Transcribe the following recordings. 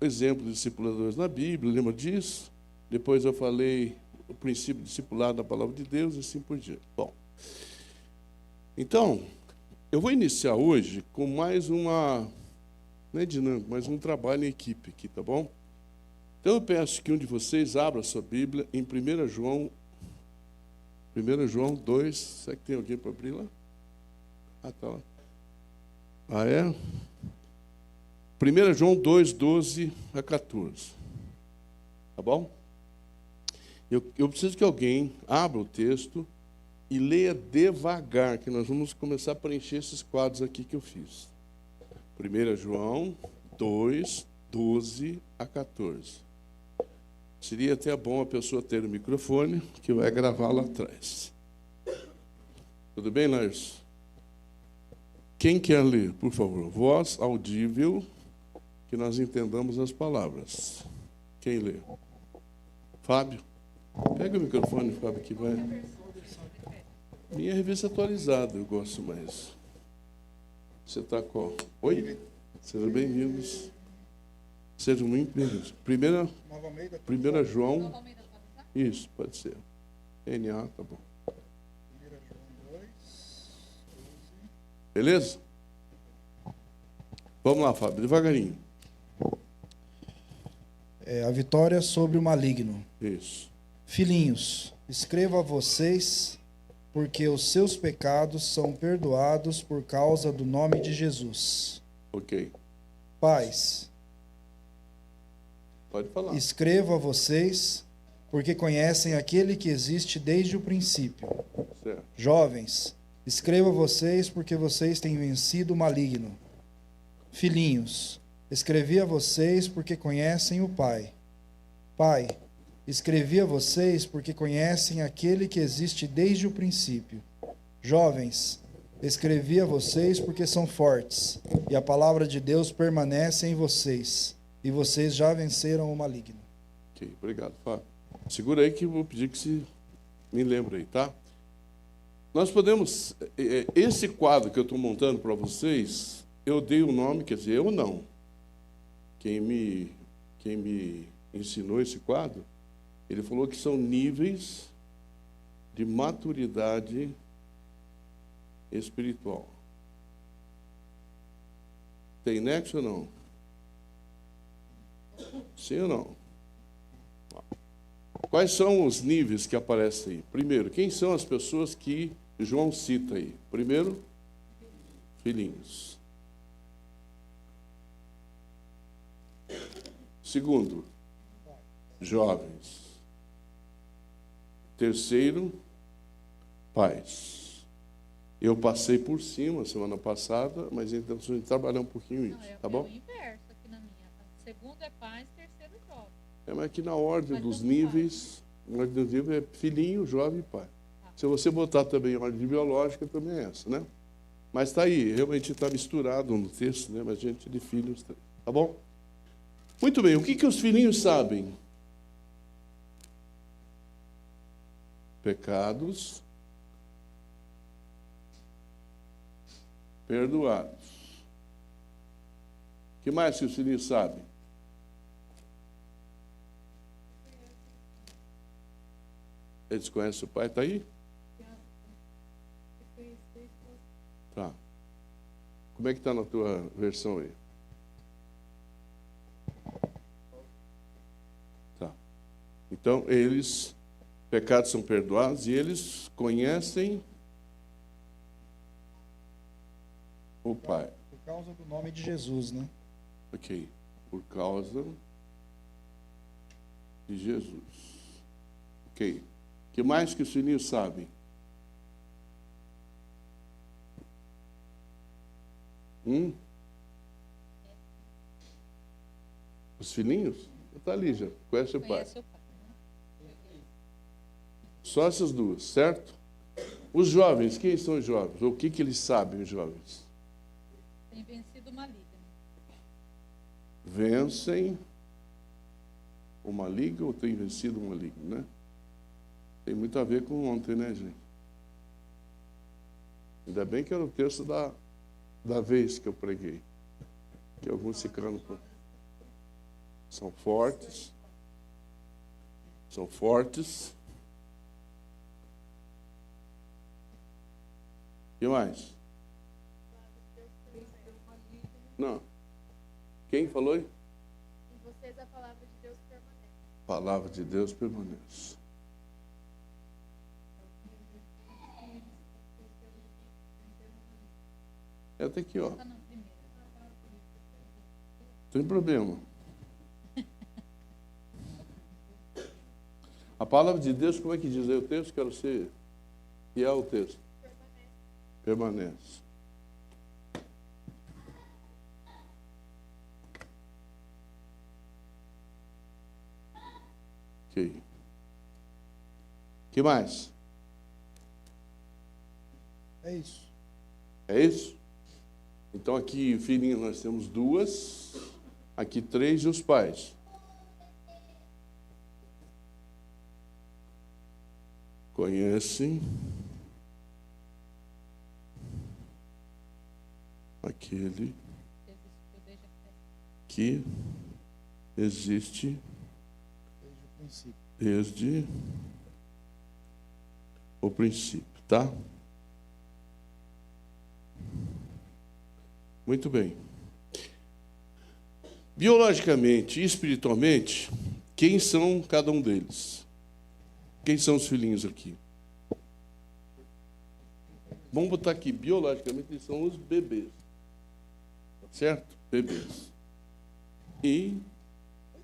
Exemplo de discipuladores na Bíblia, lembra disso? Depois eu falei o princípio discipulado da palavra de Deus e assim por diante. Bom, então, eu vou iniciar hoje com mais uma, não é dinâmica, mas um trabalho em equipe aqui, tá bom? Então eu peço que um de vocês abra a sua Bíblia em 1 João 2, será que tem alguém para abrir lá? Ah, tá lá. Ah, é? 1 João 2, 12 a 14. Tá bom? Eu preciso que alguém abra o texto e leia devagar, que nós vamos começar a preencher esses quadros aqui que eu fiz. 1 João 2, 12 a 14. Seria até bom a pessoa ter o microfone, que vai gravar lá atrás. Tudo bem, Lars? Quem quer ler, por favor? Voz audível, que nós entendamos as palavras. Quem lê? Fábio? Pega o microfone, Fábio, que vai. Minha revista atualizada, eu gosto mais. Você está qual? Oi? Sejam bem-vindos. Sejam muito bem-vindos. 1 João. Isso, pode ser. NA, tá bom. 1 João 2, 12. Beleza? Vamos lá, Fábio, devagarinho. A vitória sobre o maligno. Isso. Filhinhos, escrevo a vocês, porque os seus pecados são perdoados por causa do nome de Jesus. Ok. Pais, Pode falar. escrevo a vocês, porque conhecem aquele que existe desde o princípio. Certo. Jovens, escrevo a vocês, porque vocês têm vencido o maligno. Filhinhos, escrevi a vocês, porque conhecem o Pai. Pai, escrevi a vocês, porque conhecem aquele que existe desde o princípio. Jovens, escrevi a vocês, porque são fortes, e a palavra de Deus permanece em vocês, e vocês já venceram o maligno. Ok, obrigado, Fábio. Segura aí que eu vou pedir que se me lembre aí, tá? Nós podemos... Esse quadro que eu estou montando para vocês, eu dei o nome, quer dizer, eu não. Quem me ensinou esse quadro, ele falou que são níveis de maturidade espiritual. Tem nexo ou não? Sim ou não? Quais são os níveis que aparecem aí? Primeiro, quem são as pessoas que João cita aí? Primeiro, filhinhos. Segundo, jovens. Terceiro, pais. Eu passei por cima semana passada, mas então a gente trabalhar um pouquinho isso, tá bom? É o inverso aqui na minha. Segundo é pais, terceiro jovem. Mas aqui na ordem dos níveis, é filhinho, jovem e pai. Se você botar também a ordem biológica, também é essa, né? Mas está aí, realmente está misturado no texto, né? Mas a gente de filhos, tá bom? Muito bem, o que os filhinhos sabem? Pecados perdoados. O que mais que os filhinhos sabem? Eles conhecem o pai, está aí? Tá. Como é que está na tua versão aí? Tá. Então, pecados são perdoados e eles conhecem o Pai. Por causa do nome de Jesus, né? Ok. Por causa de Jesus. Ok. O que mais que os filhinhos sabem? Os filhinhos? Está ali já. Conhece o pai. Conhece o pai, né? Só essas duas, certo? Os jovens, quem são os jovens? O que eles sabem, os jovens? Tem vencido o maligno. vencem o maligno ou têm vencido o maligno, né? Tem muito a ver com ontem, né, gente? Ainda bem que era o texto da vez que eu preguei. Que alguns ficaram... São fortes. São fortes. O que mais? Não. Quem falou aí? Em vocês a palavra de Deus permanece. Palavra de Deus permanece. É até aqui, ó. Tá na primeira. Tem problema. A palavra de Deus, como é que diz aí o texto? Quero ser fiel ao texto. Permanece. Ok. Que mais? É isso. É isso? Então aqui, filhinho, nós temos 2, aqui 3 e os pais. Conhecem aquele que existe desde o princípio, tá? Muito bem. Biologicamente e espiritualmente, quem são cada um deles? Quem são os filhinhos aqui? Vamos botar aqui, biologicamente, eles são os bebês. Tá certo? Bebês. E,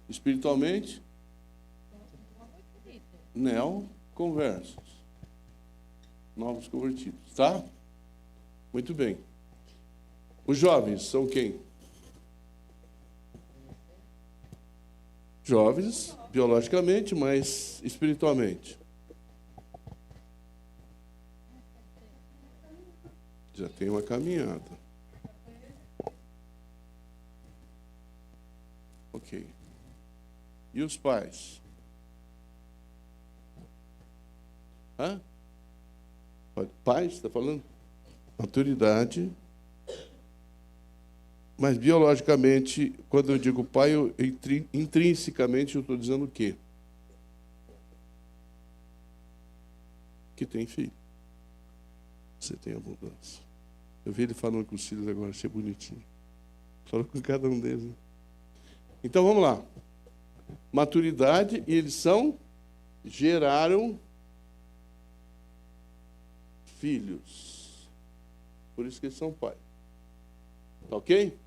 espiritualmente, neoconversos. Novos convertidos. Tá? Muito bem. Os jovens são quem? Jovens, biologicamente, mas espiritualmente. Já tem uma caminhada. Ok. E os pais? Hã? Pais, está falando? Maturidade. Mas biologicamente, quando eu digo pai, intrinsecamente eu estou dizendo o quê? Que tem filho. Você tem abundância. Eu vi ele falando com os filhos agora, achei bonitinho. Falou com cada um deles. Né? Então vamos lá. Maturidade, e eles geraram filhos. Por isso que eles são pais. Tá ok?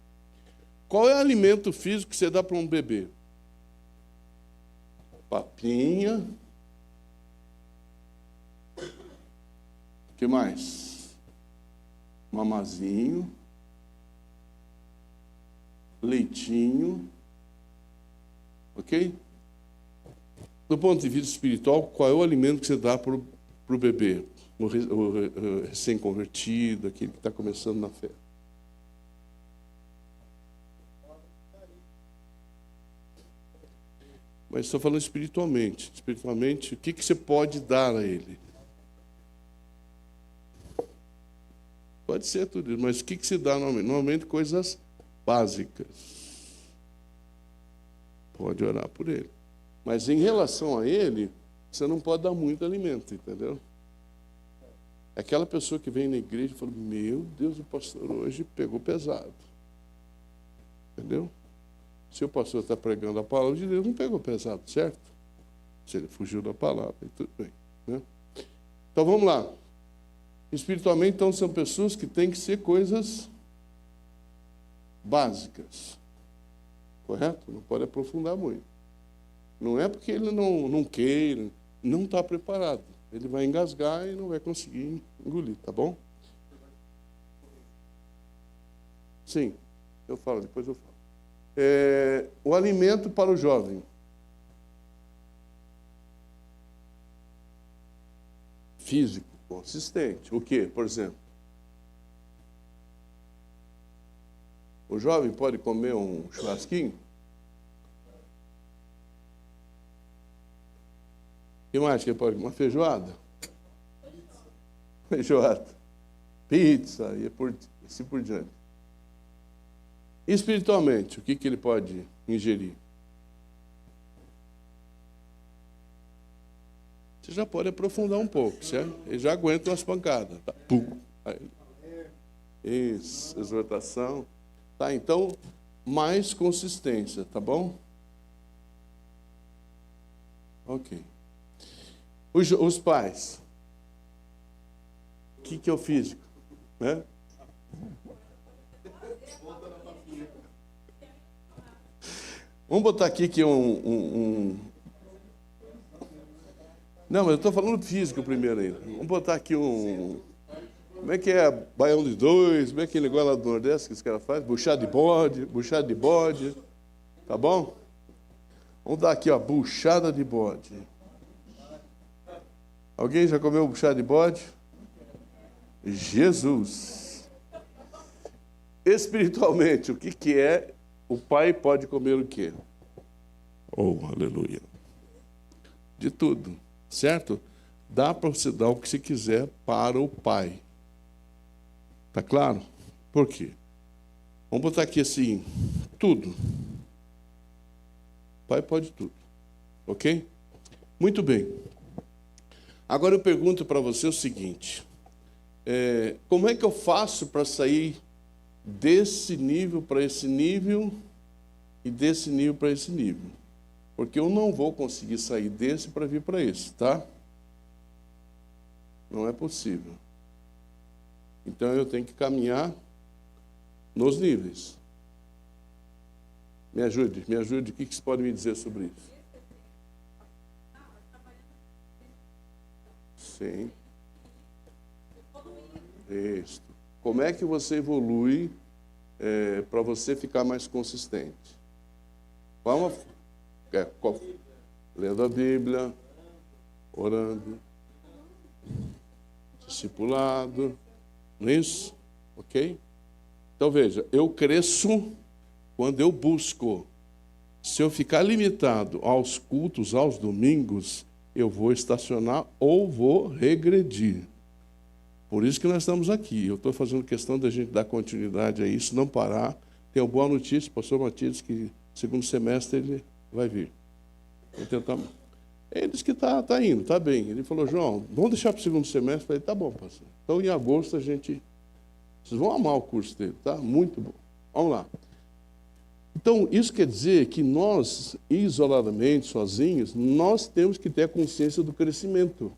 Qual é o alimento físico que você dá para um bebê? Papinha. O que mais? Mamazinho. Leitinho. Ok? Do ponto de vista espiritual, qual é o alimento que você dá para o bebê? O recém-convertido, aquele que está começando na fé. Mas estou falando espiritualmente. Espiritualmente, o que você pode dar a ele? Pode ser tudo isso, mas o que se dá normalmente? Normalmente coisas básicas. Pode orar por ele. Mas em relação a ele, você não pode dar muito alimento, entendeu? É aquela pessoa que vem na igreja e fala, meu Deus, o pastor hoje pegou pesado. Entendeu? Se o pastor está pregando a palavra de Deus, não pegou pesado, certo? Se ele fugiu da palavra, tudo bem. Né? Então vamos lá. Espiritualmente, então, são pessoas que têm que ser coisas básicas. Correto? Não pode aprofundar muito. Não é porque ele não queira, não está preparado. Ele vai engasgar e não vai conseguir engolir, tá bom? Sim, eu falo, depois eu falo. O alimento para o jovem. Físico, consistente. O quê, por exemplo? O jovem pode comer um churrasquinho? que mais que pode? Uma feijoada? Feijoada. Pizza, e assim por diante. Espiritualmente, o que ele pode ingerir? Você já pode aprofundar um pouco, certo? Ele já aguenta umas pancadas. Tá? Pum. Isso, exortação. Tá, então, mais consistência, tá bom? Ok. Os pais. O que é o físico? Né? Vamos botar aqui que Não, mas eu estou falando físico primeiro ainda. Vamos botar aqui Como é que é? Baião de dois, como é que é negócio lá do Nordeste que os caras fazem? Buchada de bode. Tá bom? Vamos dar aqui, ó, buchada de bode. Alguém já comeu buchada de bode? Jesus. Espiritualmente, o que é? O pai pode comer o quê? Oh, aleluia. De tudo, certo? Dá para você dar o que você quiser para o pai. Tá claro? Por quê? Vamos botar aqui assim, tudo. O pai pode tudo. Ok? Muito bem. Agora eu pergunto para você o seguinte. Como é que eu faço para sair desse nível para esse nível e desse nível para esse nível? Porque eu não vou conseguir sair desse para vir para esse, tá? Não é possível. Então eu tenho que caminhar nos níveis. Me ajude. O que você pode me dizer sobre isso? Sim. Isso. Como é que você evolui para você ficar mais consistente? Vamos. Lendo a Bíblia, orando, discipulado, não é isso? Ok? Então veja, eu cresço quando eu busco. Se eu ficar limitado aos cultos, aos domingos, eu vou estacionar ou vou regredir. Por isso que nós estamos aqui. Eu estou fazendo questão da gente dar continuidade a isso, não parar. Tenho uma boa notícia, o pastor Matias, que segundo semestre ele vai vir. Vou tentar. Ele disse que está indo, está bem. Ele falou, João, vamos deixar para o segundo semestre? Eu falei, tá bom, pastor. Então, em agosto, vocês vão amar o curso dele, tá? Muito bom. Vamos lá. Então, isso quer dizer que nós, isoladamente, sozinhos, nós temos que ter a consciência do crescimento.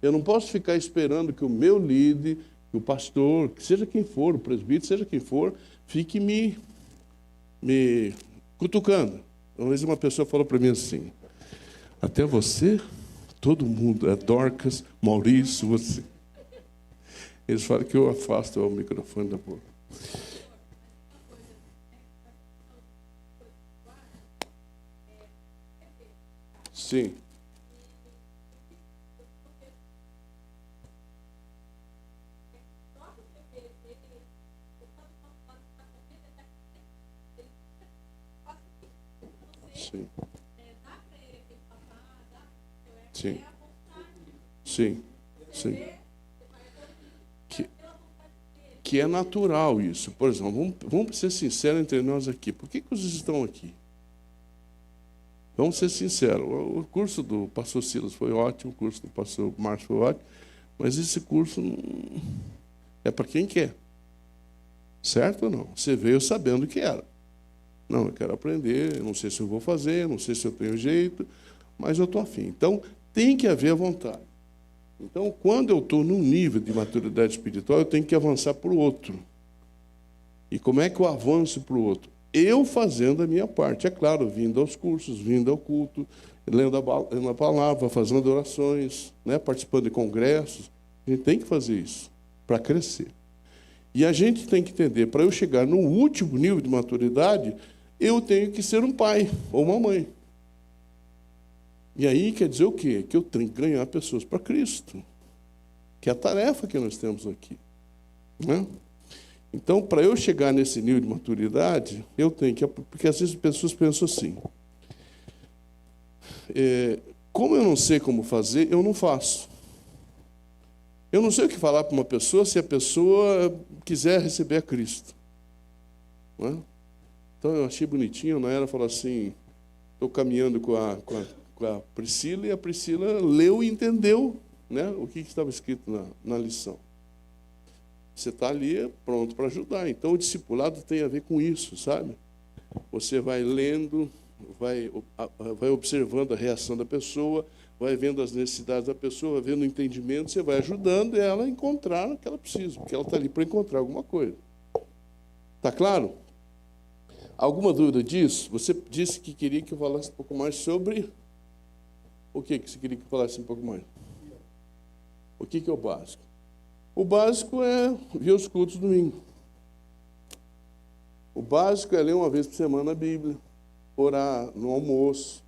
Eu não posso ficar esperando que o meu líder, que o pastor, que seja quem for, o presbítero, seja quem for, fique me cutucando. Uma vez uma pessoa falou para mim assim, até você, todo mundo, é Dorcas, Maurício, você. Eles falam que eu afasto o microfone da boca. Sim. Sim. Sim. Sim. Sim. Que é natural isso. Por exemplo, vamos ser sinceros entre nós aqui. Por que vocês estão aqui? Vamos ser sinceros. O curso do pastor Silas foi ótimo, o curso do pastor Márcio foi ótimo, mas esse curso não é para quem quer. Certo ou não? Você veio sabendo o que era. Não, eu quero aprender, não sei se eu vou fazer, não sei se eu tenho jeito, mas eu estou afim. Então, tem que haver a vontade. Então, quando eu estou num nível de maturidade espiritual, eu tenho que avançar para o outro. E como é que eu avanço para o outro? Eu fazendo a minha parte. É claro, vindo aos cursos, vindo ao culto, lendo a palavra, fazendo orações, né, participando de congressos. A gente tem que fazer isso para crescer. E a gente tem que entender, para eu chegar no último nível de maturidade, eu tenho que ser um pai ou uma mãe. E aí quer dizer o quê? Que eu tenho que ganhar pessoas para Cristo, que é a tarefa que nós temos aqui. Né? Então, para eu chegar nesse nível de maturidade, eu tenho que... Porque às vezes as pessoas pensam assim, Como eu não sei como fazer, eu não faço. Eu não sei o que falar para uma pessoa se a pessoa quiser receber a Cristo. Não é? Então eu achei bonitinho, a Naira falou assim, estou caminhando com a Priscila, e a Priscila leu e entendeu, né, o que estava escrito na lição. Você está ali pronto para ajudar. Então o discipulado tem a ver com isso, sabe? Você vai lendo, vai observando a reação da pessoa, vai vendo as necessidades da pessoa, vai vendo o entendimento, você vai ajudando ela a encontrar o que ela precisa, porque ela está ali para encontrar alguma coisa. Está claro? Alguma dúvida disso? Você disse que queria que eu falasse um pouco mais sobre... O que você queria que eu falasse um pouco mais? O que é o básico? O básico é ver os cultos domingo. O básico é ler uma vez por semana a Bíblia, orar no almoço,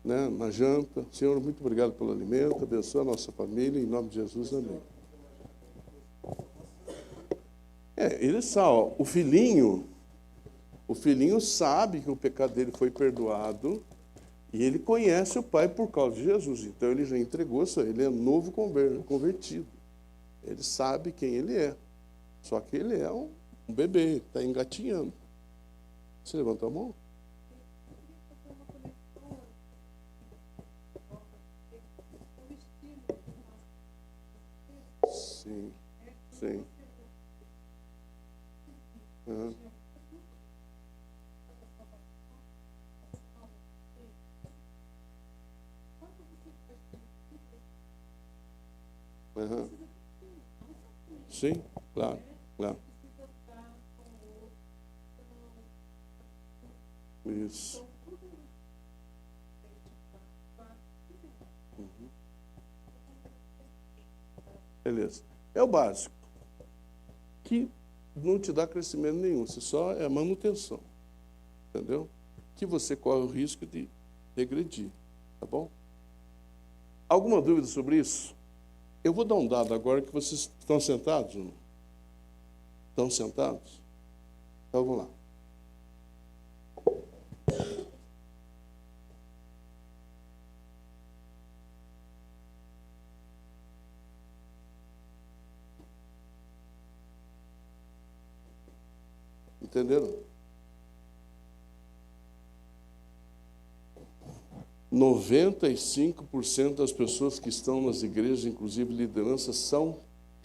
né, na janta. Senhor, muito obrigado pelo alimento, abençoa a nossa família, em nome de Jesus, amém. Ele sabe, o filhinho sabe que o pecado dele foi perdoado e ele conhece o Pai por causa de Jesus. Então ele já entregou isso, ele é novo convertido. Ele sabe quem ele é. Só que ele é um bebê, está engatinhando. Você levantou a mão? Sim, sim. Uhum. Uhum. Sim, claro, claro. Isso. Uhum. Beleza. É o básico. Que não te dá crescimento nenhum, você só é manutenção. Entendeu? Que você corre o risco de regredir. Tá bom? Alguma dúvida sobre isso? Eu vou dar um dado agora que vocês estão sentados. Não? Estão sentados? Então vamos lá. Entenderam? 95% das pessoas que estão nas igrejas, inclusive lideranças, são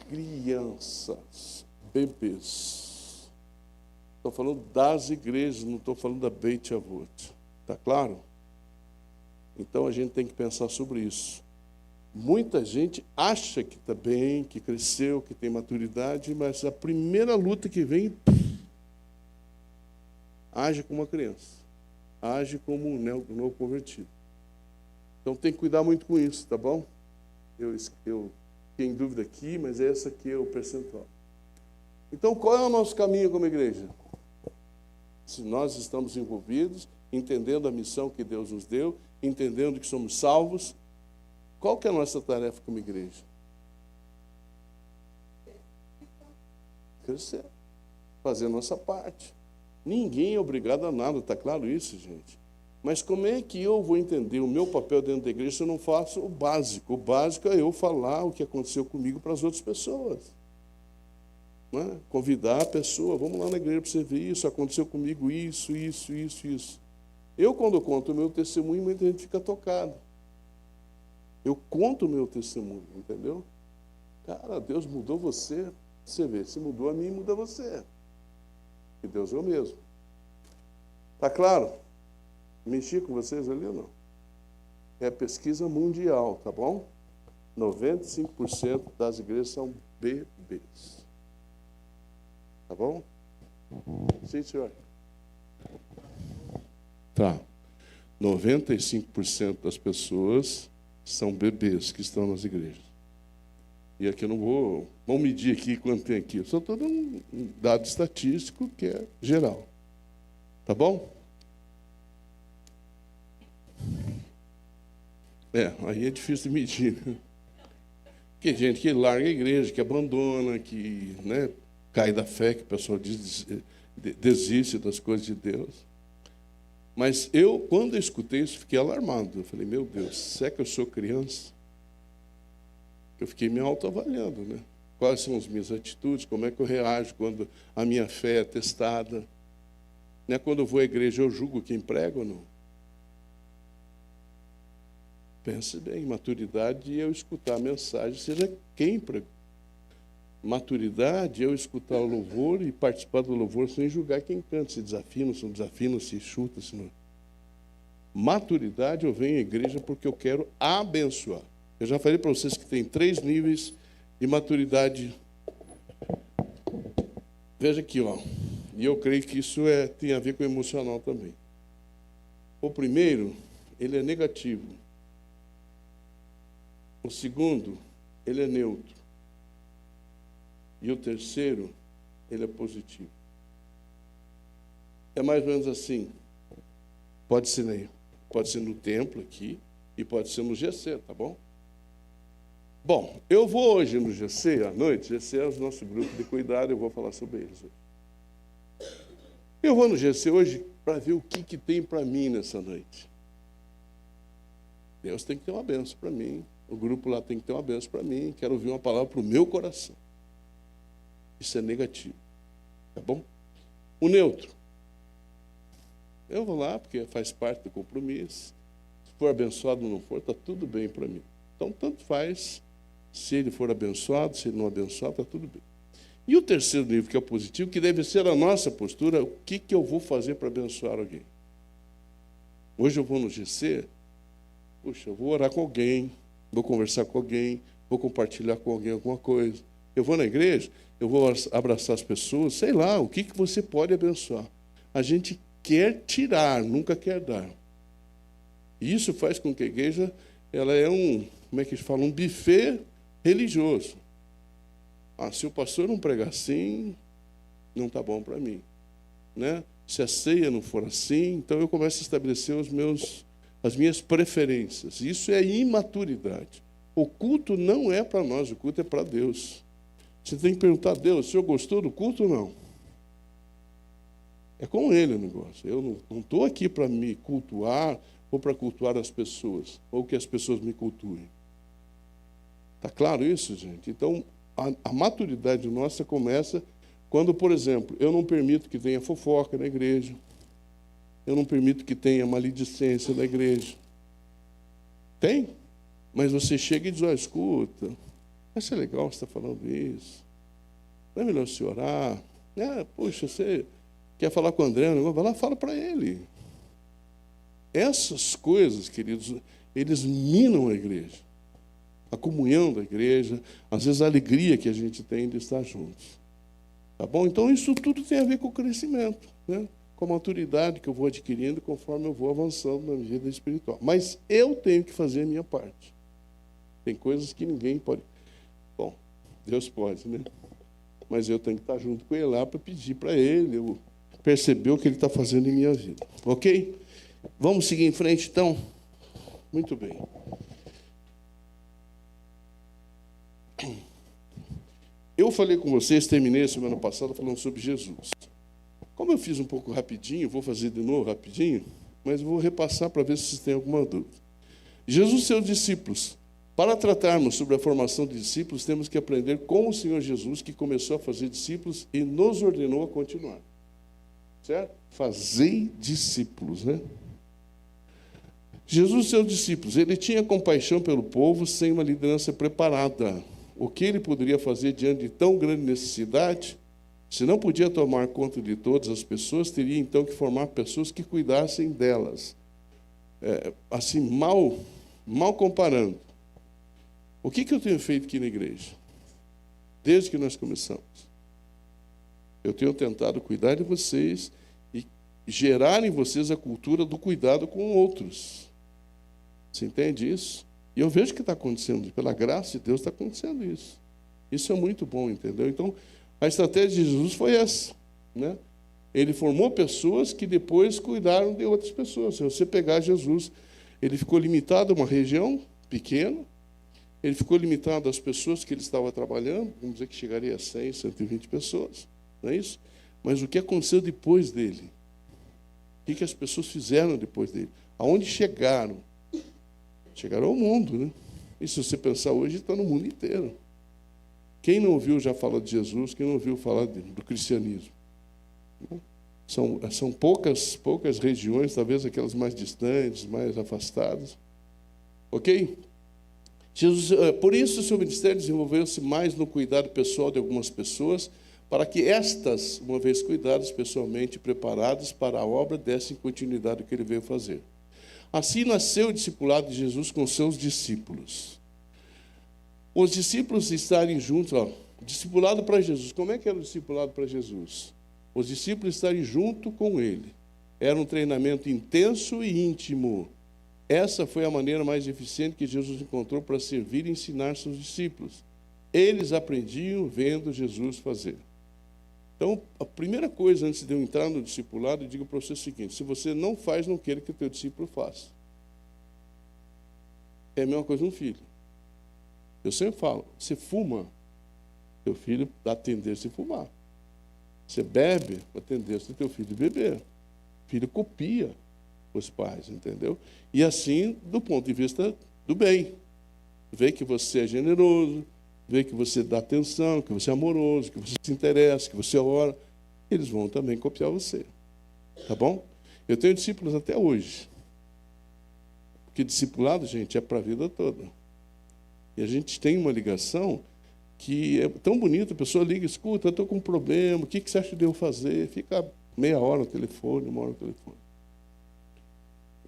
crianças, bebês. Estou falando das igrejas, não estou falando da Beit Avot. Está claro? Então a gente tem que pensar sobre isso. Muita gente acha que está bem, que cresceu, que tem maturidade, mas a primeira luta que vem, age como uma criança, age como um novo convertido. Então tem que cuidar muito com isso, tá bom? Eu fiquei em dúvida aqui, mas essa aqui é o percentual. Então qual é o nosso caminho como igreja? Se nós estamos envolvidos, entendendo a missão que Deus nos deu, entendendo que somos salvos, qual que é a nossa tarefa como igreja? Crescer, fazer a nossa parte. Ninguém é obrigado a nada, está claro isso, gente? Mas como é que eu vou entender o meu papel dentro da igreja se eu não faço o básico? O básico é eu falar o que aconteceu comigo para as outras pessoas. Não é? Convidar a pessoa, vamos lá na igreja para você ver isso, aconteceu comigo isso. Eu, quando conto o meu testemunho, muita gente fica tocada. Eu conto o meu testemunho, entendeu? Cara, Deus mudou você. Você vê, se mudou a mim, muda você. E Deus é o mesmo. Tá claro? Mexi com vocês ali ou não? É pesquisa mundial, tá bom? 95% das igrejas são bebês. Tá bom? Sim, senhor. Tá. 95% das pessoas são bebês que estão nas igrejas. E aqui eu não vou... Vamos medir aqui quanto tem aqui. Eu só estou dando um dado estatístico que é geral. Tá bom? Aí é difícil de medir. Né? Porque gente que larga a igreja, que abandona, que cai da fé, que o pessoal diz, desiste das coisas de Deus. Mas quando eu escutei isso, fiquei alarmado. Eu falei, meu Deus, se é que eu sou criança? Eu fiquei me autoavaliando, né? Quais são as minhas atitudes, como é que eu reajo quando a minha fé é testada. Né? Quando eu vou à igreja, eu julgo quem prega ou não? Pense bem, maturidade é eu escutar a mensagem, seja quem pregou. Maturidade é eu escutar o louvor e participar do louvor sem julgar quem canta, se desafina, se não desafina, se chuta, se não. Maturidade, eu venho à igreja porque eu quero abençoar. Eu já falei para vocês que tem 3 níveis de maturidade. Veja aqui, ó. E eu creio que isso tem a ver com o emocional também. O primeiro, ele é negativo. O segundo, ele é neutro. E o terceiro, ele é positivo. É mais ou menos assim. Pode ser no templo aqui e pode ser no GC, tá bom? Bom, eu vou hoje no GC à noite. GC é o nosso grupo de cuidado, eu vou falar sobre eles hoje. Eu vou no GC hoje para ver o que tem para mim nessa noite. Deus tem que ter uma bênção para mim. O grupo lá tem que ter uma bênção para mim. Quero ouvir uma palavra para o meu coração. Isso é negativo. Tá bom? O neutro. Eu vou lá porque faz parte do compromisso. Se for abençoado ou não for, está tudo bem para mim. Então, tanto faz. Se ele for abençoado, se ele não abençoado, está tudo bem. E o terceiro nível, que é o positivo, que deve ser a nossa postura, o que eu vou fazer para abençoar alguém? Hoje eu vou no GC, puxa, eu vou orar com alguém, vou conversar com alguém, vou compartilhar com alguém alguma coisa. Eu vou na igreja, eu vou abraçar as pessoas, sei lá, o que você pode abençoar. A gente quer tirar, nunca quer dar. E isso faz com que a igreja, ela é como é que se fala, um buffet religioso. Se o pastor não pregar assim, não está bom para mim. Né? Se a ceia não for assim, então eu começo a estabelecer as minhas preferências. Isso é imaturidade. O culto não é para nós, o culto é para Deus. Você tem que perguntar a Deus, o senhor gostou do culto ou não? É com ele o negócio. Eu não estou aqui para me cultuar ou para cultuar as pessoas, ou que as pessoas me cultuem. Está claro isso, gente? Então, a maturidade nossa começa quando, por exemplo, eu não permito que tenha fofoca na igreja, eu não permito que tenha maledicência na igreja. Tem? Mas você chega e diz, escuta, vai ser legal você estar falando isso. Não é melhor você orar? Poxa, você quer falar com o André? Vai lá, fala para ele. Essas coisas, queridos, eles minam a igreja. A comunhão da igreja, às vezes a alegria que a gente tem de estar juntos. Tá bom? Então, isso tudo tem a ver com o crescimento, né? Com a maturidade que eu vou adquirindo conforme eu vou avançando na vida espiritual. Mas eu tenho que fazer a minha parte. Tem coisas que ninguém pode. Bom, Deus pode, né? Mas eu tenho que estar junto com ele lá para pedir para ele, eu perceber o que ele está fazendo em minha vida. Ok? Vamos seguir em frente, então? Muito bem. Eu falei com vocês, terminei semana passada falando sobre Jesus. Como eu fiz um pouco rapidinho, vou fazer de novo rapidinho, mas vou repassar para ver se vocês têm alguma dúvida. Jesus e seus discípulos. Para tratarmos sobre a formação de discípulos, temos que aprender com o Senhor Jesus, que começou a fazer discípulos e nos ordenou a continuar. Certo? Fazei discípulos, né? Jesus e seus discípulos, ele tinha compaixão pelo povo sem uma liderança preparada. O que ele poderia fazer diante de tão grande necessidade? Se não podia tomar conta de todas as pessoas, teria então que formar pessoas que cuidassem delas. Assim, mal comparando. O que eu tenho feito aqui na igreja? Desde que nós começamos. Eu tenho tentado cuidar de vocês e gerar em vocês a cultura do cuidado com outros. Você entende isso? E eu vejo que está acontecendo, pela graça de Deus está acontecendo isso. Isso é muito bom, entendeu? Então, a estratégia de Jesus foi essa, né? Ele formou pessoas que depois cuidaram de outras pessoas. Se você pegar Jesus, ele ficou limitado a uma região pequena, ele ficou limitado às pessoas que ele estava trabalhando, vamos dizer que chegaria a 100, 120 pessoas, não é isso? Mas o que aconteceu depois dele? O que as pessoas fizeram depois dele? Aonde chegaram? Chegaram ao mundo, né? E se você pensar hoje, está no mundo inteiro. Quem não ouviu já falar de Jesus? Quem não ouviu falar do cristianismo? São poucas regiões, talvez aquelas mais distantes, mais afastadas. Ok? Jesus, por isso, o seu ministério desenvolveu-se mais no cuidado pessoal de algumas pessoas, para que estas, uma vez cuidadas pessoalmente e preparadas para a obra, dessem continuidade ao que ele veio fazer. Assim nasceu o discipulado de Jesus com seus discípulos. Os discípulos estarem juntos, discipulado para Jesus. Como é que era o discipulado para Jesus? Os discípulos estarem junto com ele. Era um treinamento intenso e íntimo. Essa foi a maneira mais eficiente que Jesus encontrou para servir e ensinar seus discípulos. Eles aprendiam vendo Jesus fazer. Então, a primeira coisa, antes de eu entrar no discipulado, eu digo para você o seguinte: se você não faz, não queira que o teu discípulo faça. É a mesma coisa um filho. Eu sempre falo, você fuma, teu filho dá tendência a fumar. Você bebe, a tendência do teu filho beber. O filho copia os pais, entendeu? E assim, do ponto de vista do bem. Vê que você é generoso, vê que você dá atenção, que você é amoroso, que você se interessa, que você ora. Eles vão também copiar você. Tá bom? Eu tenho discípulos até hoje. Porque discipulado, gente, é para a vida toda. E a gente tem uma ligação que é tão bonita, a pessoa liga, escuta, eu estou com um problema, o que você acha de eu fazer? Fica meia hora no telefone, uma hora no telefone.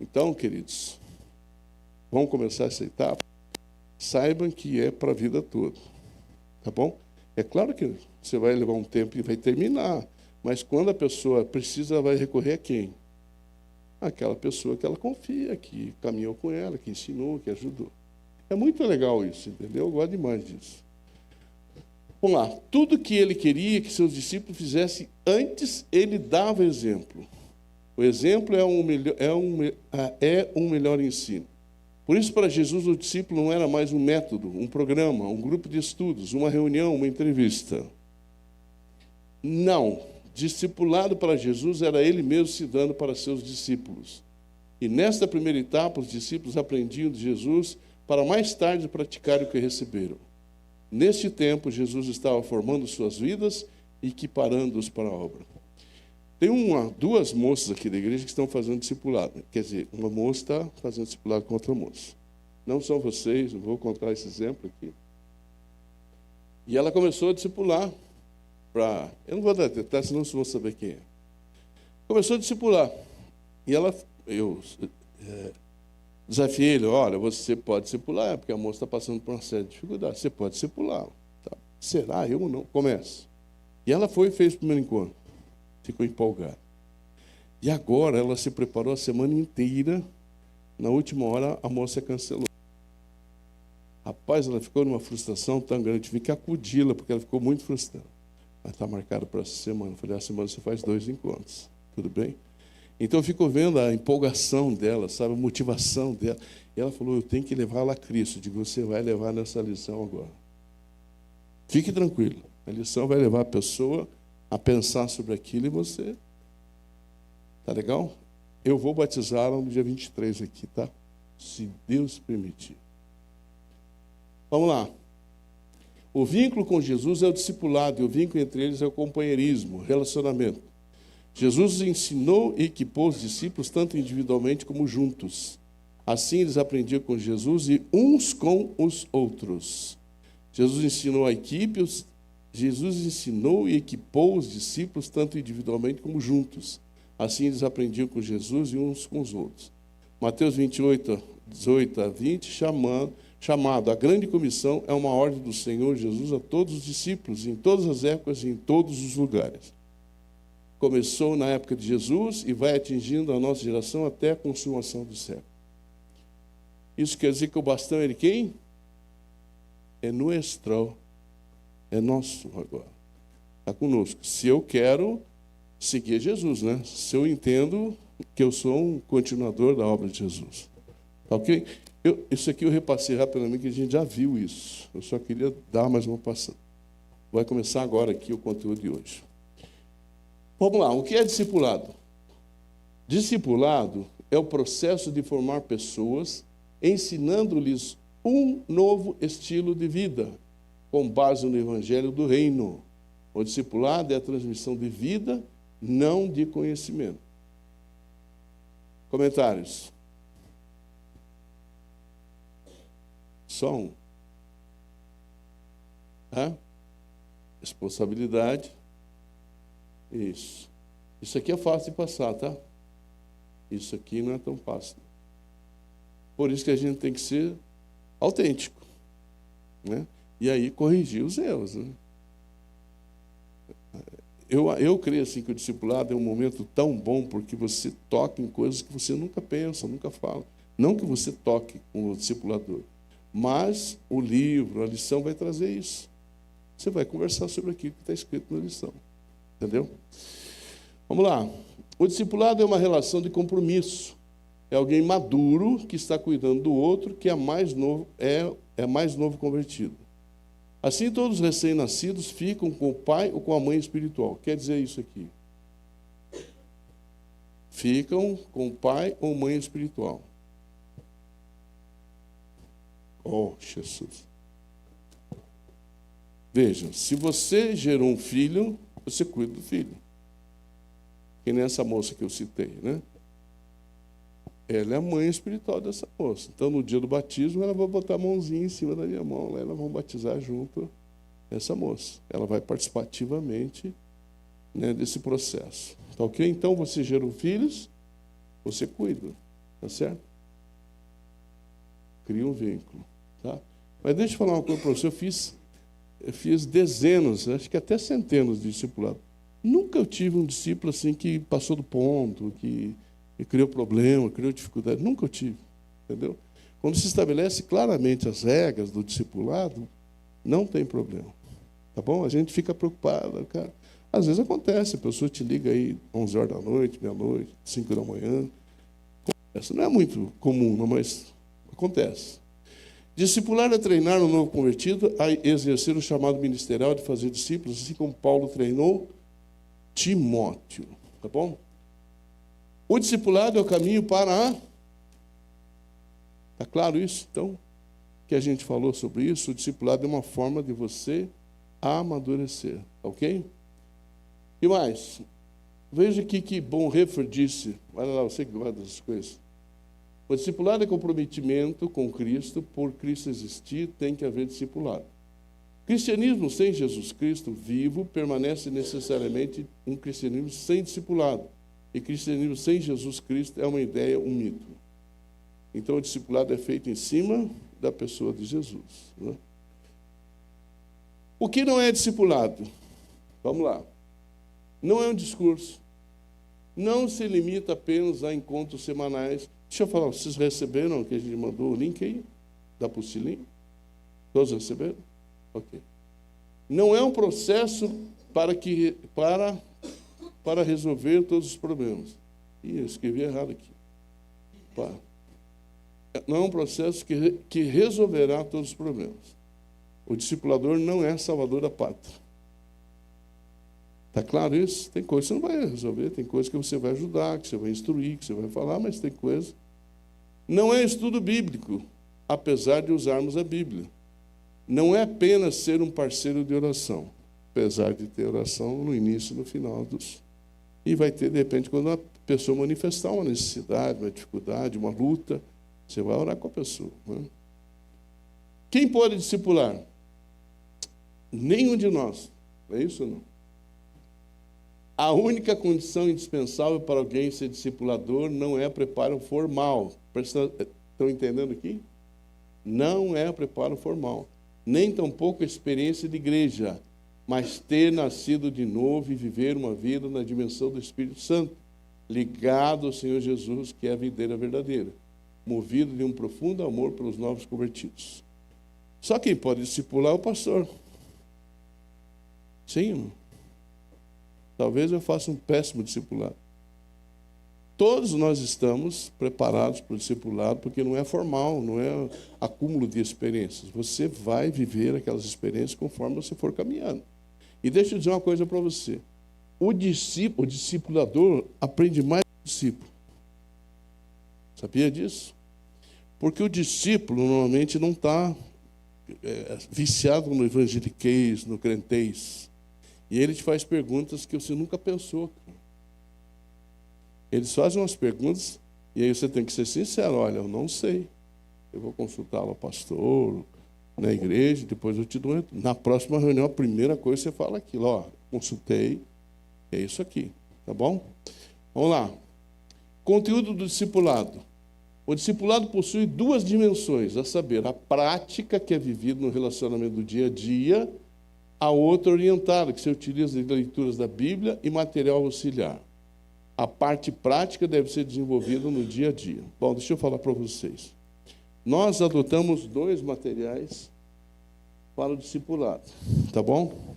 Então, queridos, vamos começar essa etapa. Saibam que é para a vida toda. Tá bom? É claro que você vai levar um tempo e vai terminar, mas quando a pessoa precisa, ela vai recorrer a quem? Aquela pessoa que ela confia, que caminhou com ela, que ensinou, que ajudou. É muito legal isso, entendeu? Eu gosto demais disso. Vamos lá. Tudo que ele queria que seus discípulos fizessem antes, ele dava exemplo. O exemplo é um melhor ensino. Por isso, para Jesus, o discípulo não era mais um método, um programa, um grupo de estudos, uma reunião, uma entrevista. Não. Discipulado para Jesus era ele mesmo se dando para seus discípulos. E nesta primeira etapa, os discípulos aprendiam de Jesus para mais tarde praticarem o que receberam. Neste tempo, Jesus estava formando suas vidas e equiparando-os para a obra. Tem duas moças aqui da igreja que estão fazendo discipulado. Quer dizer, uma moça está fazendo discipulado com outra moça. Não são vocês, não vou contar esse exemplo aqui. E ela começou a discipular para... Eu não vou dar detalhes, senão vocês vão saber quem é. Começou a discipular. E eu desafiei ele, olha, você pode discipular, porque a moça está passando por uma série de dificuldades. Você pode discipular. Tá? Será? Eu não. Comece. E ela foi e fez o primeiro encontro. Ficou empolgada. E agora ela se preparou a semana inteira. Na última hora, a moça cancelou. Rapaz, ela ficou numa frustração tão grande. Tive que acudi-la, porque ela ficou muito frustrada. Mas está marcada para essa semana. Eu falei, a semana você faz 2 encontros. Tudo bem? Então eu fico vendo a empolgação dela, sabe, a motivação dela. E ela falou, eu tenho que levá-la a Cristo. Eu digo, você vai levar nessa lição agora. Fique tranquilo. A lição vai levar a pessoa a pensar sobre aquilo e você... Tá legal? Eu vou batizá-la no dia 23 aqui, tá? Se Deus permitir. Vamos lá. O vínculo com Jesus é o discipulado, e o vínculo entre eles é o companheirismo, o relacionamento. Jesus ensinou e equipou os discípulos tanto individualmente como juntos. Assim eles aprendiam com Jesus e uns com os outros. Jesus ensinou a equipe, Jesus ensinou e equipou os discípulos tanto individualmente como juntos. Assim eles aprendiam com Jesus e uns com os outros. Mateus 28, 18 a 20, chamado a grande comissão, é uma ordem do Senhor Jesus a todos os discípulos, em todas as épocas e em todos os lugares. Começou na época de Jesus e vai atingindo a nossa geração até a consumação do século. Isso quer dizer que o bastão é de quem? É nuestro. É nosso agora. Está conosco. Se eu quero seguir Jesus, né? Se eu entendo que eu sou um continuador da obra de Jesus. Tá ok? Isso aqui eu repassei rapidamente, que a gente já viu isso. Eu só queria dar mais uma passada. Vai começar agora aqui o conteúdo de hoje. Vamos lá, o que é discipulado? Discipulado é o processo de formar pessoas, ensinando-lhes um novo estilo de vida, com base no Evangelho do Reino. O discipulado é a transmissão de vida, não de conhecimento. Comentários? Só um. Responsabilidade. Isso. Isso aqui é fácil de passar, tá? Isso aqui não é tão fácil. Por isso que a gente tem que ser autêntico, né? E aí corrigir os erros, né? Eu creio assim que o discipulado é um momento tão bom porque você toca em coisas que você nunca pensa, nunca fala. Não que você toque com o discipulador, mas o livro, a lição vai trazer isso. Você vai conversar sobre aquilo que está escrito na lição. Entendeu? Vamos lá. O discipulado é uma relação de compromisso. É alguém maduro que está cuidando do outro, que é mais novo convertido. Assim, todos os recém-nascidos ficam com o pai ou com a mãe espiritual. Quer dizer isso aqui? Ficam com o pai ou mãe espiritual. Oh, Jesus. Veja, se você gerou um filho, você cuida do filho. Que nem essa moça que eu citei, né? Ela é a mãe espiritual dessa moça. Então, no dia do batismo, ela vai botar a mãozinha em cima da minha mão. Lá elas vão batizar junto essa moça. Ela vai participar ativamente, né, desse processo. Tá ok? Então, você gerou filhos, você cuida. Tá certo? Cria um vínculo. Tá? Mas deixa eu falar uma coisa para você. Eu fiz dezenas, acho que até centenas de discipulados. Nunca eu tive um discípulo assim que passou do ponto, que criou problema, criou dificuldade. Nunca eu tive, entendeu? Quando se estabelece claramente as regras do discipulado, não tem problema, tá bom? A gente fica preocupado, cara. Às vezes acontece, a pessoa te liga aí 11 horas da noite, meia-noite, 5 da manhã. Isso não é muito comum, não, mas acontece. Discipular é treinar um novo convertido a exercer o chamado ministerial de fazer discípulos, assim como Paulo treinou Timóteo, tá bom? O discipulado é o caminho para a... Está claro isso? Então, que a gente falou sobre isso, o discipulado é uma forma de você amadurecer, ok? E mais, veja aqui que Bonhoeffer disse, olha lá, você que gosta dessas coisas. O discipulado é comprometimento com Cristo, por Cristo existir, tem que haver discipulado. Cristianismo sem Jesus Cristo vivo permanece necessariamente um cristianismo sem discipulado. E cristianismo sem Jesus Cristo é uma ideia, um mito. Então, o discipulado é feito em cima da pessoa de Jesus, né? O que não é discipulado? Vamos lá. Não é um discurso. Não se limita apenas a encontros semanais. Deixa eu falar, vocês receberam que a gente mandou o link aí? Da apostilinha? Todos receberam? Ok. Não é um processo para resolver todos os problemas. Ih, eu escrevi errado aqui. Não é um processo que resolverá todos os problemas. O discipulador não é salvador da pátria. Está claro isso? Tem coisas que você não vai resolver, tem coisas que você vai ajudar, que você vai instruir, que você vai falar, mas tem coisas... Não é estudo bíblico, apesar de usarmos a Bíblia. Não é apenas ser um parceiro de oração, apesar de ter oração no início e no final dos... E vai ter, de repente, quando a pessoa manifestar uma necessidade, uma dificuldade, uma luta, você vai orar com a pessoa, né? Quem pode discipular? Nenhum de nós. É isso ou não? A única condição indispensável para alguém ser discipulador não é preparo formal. Estão entendendo aqui? Não é preparo formal. Nem tampouco experiência de igreja, mas ter nascido de novo e viver uma vida na dimensão do Espírito Santo, ligado ao Senhor Jesus, que é a videira verdadeira, movido de um profundo amor pelos novos convertidos. Só quem pode discipular é o pastor. Sim ou não? Talvez eu faça um péssimo discipulado. Todos nós estamos preparados para o discipulado, porque não é formal, não é acúmulo de experiências. Você vai viver aquelas experiências conforme você for caminhando. E deixa eu dizer uma coisa para você. O discipulador aprende mais do discípulo. Sabia disso? Porque o discípulo normalmente não está viciado no evangeliquez, no crentez. E ele te faz perguntas que você nunca pensou. Eles fazem umas perguntas e aí você tem que ser sincero. Olha, eu não sei. Eu vou consultar o pastor, na igreja, depois eu te dou. Na próxima reunião, a primeira coisa que você fala aquilo. Ó, consultei, é isso aqui. Tá bom? Vamos lá. Conteúdo do discipulado. O discipulado possui duas dimensões, a saber, a prática que é vivida no relacionamento do dia a dia, a outra orientada, que se utiliza de leituras da Bíblia e material auxiliar. A parte prática deve ser desenvolvida no dia a dia. Bom, deixa eu falar para vocês. Nós adotamos 2 materiais para o discipulado, tá bom?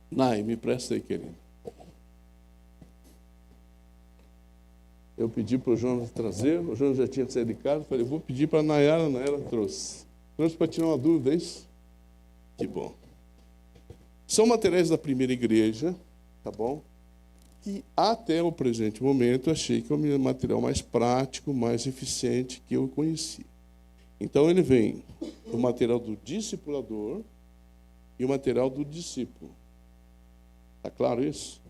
Nai, me presta aí, querido. Eu pedi para o Jonas trazer, o Jonas já tinha saído de casa, falei, vou pedir para a Nayara trouxe. Trouxe para tirar uma dúvida, é isso? Que bom. São materiais da primeira igreja, tá bom? Que até o presente momento achei que é o material mais prático, mais eficiente que eu conheci. Então ele vem o material do discipulador e o material do discípulo. Está claro isso?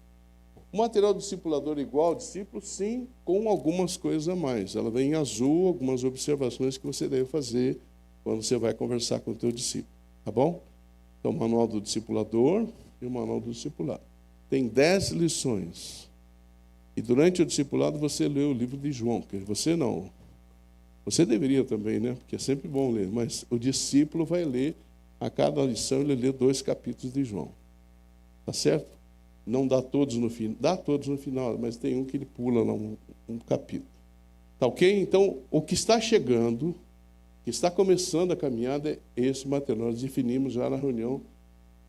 O material do discipulador é igual ao discípulo, sim, com algumas coisas a mais. Ela vem em azul, algumas observações que você deve fazer quando você vai conversar com o teu discípulo. Tá bom? Então, o manual do discipulador e o manual do discipulado. Tem 10 lições. E durante o discipulado você lê o livro de João, que você não. Você deveria também, né? Porque é sempre bom ler. Mas o discípulo vai ler, a cada lição ele lê 2 capítulos de João. Tá certo? Não dá todos no final, dá todos no final, mas tem um que ele pula lá um capítulo. Tá ok? Então, o que está chegando, que está começando a caminhada, é esse material. Nós definimos já na reunião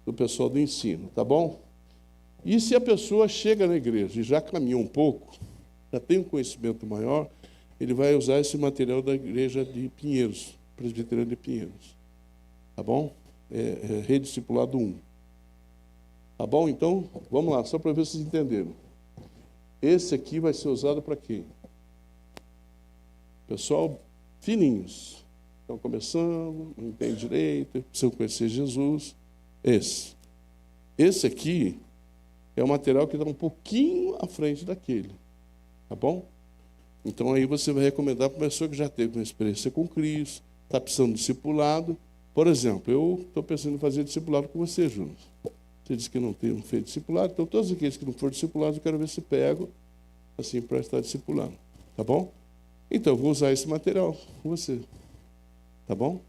do pessoal do ensino, tá bom? E se a pessoa chega na igreja e já caminhou um pouco, já tem um conhecimento maior, ele vai usar esse material da igreja de Pinheiros, presbiteriana de Pinheiros. Tá bom? Rediscipulado 1. Tá bom? Então, vamos lá, só para ver se vocês entenderam. Esse aqui vai ser usado para quê? Pessoal fininhos. Estão começando, não entendem direito, precisam conhecer Jesus. Esse aqui é o material que está um pouquinho à frente daquele. Tá bom? Então, aí você vai recomendar para uma pessoa que já teve uma experiência com Cristo, está precisando de discipulado. Por exemplo, eu estou pensando em fazer discipulado com você, Júnior. Você disse que não tem feito discipulado, então todos aqueles que não foram discipulados, eu quero ver se pego, assim, para estar discipulando. Tá bom? Então, eu vou usar esse material com você. Tá bom?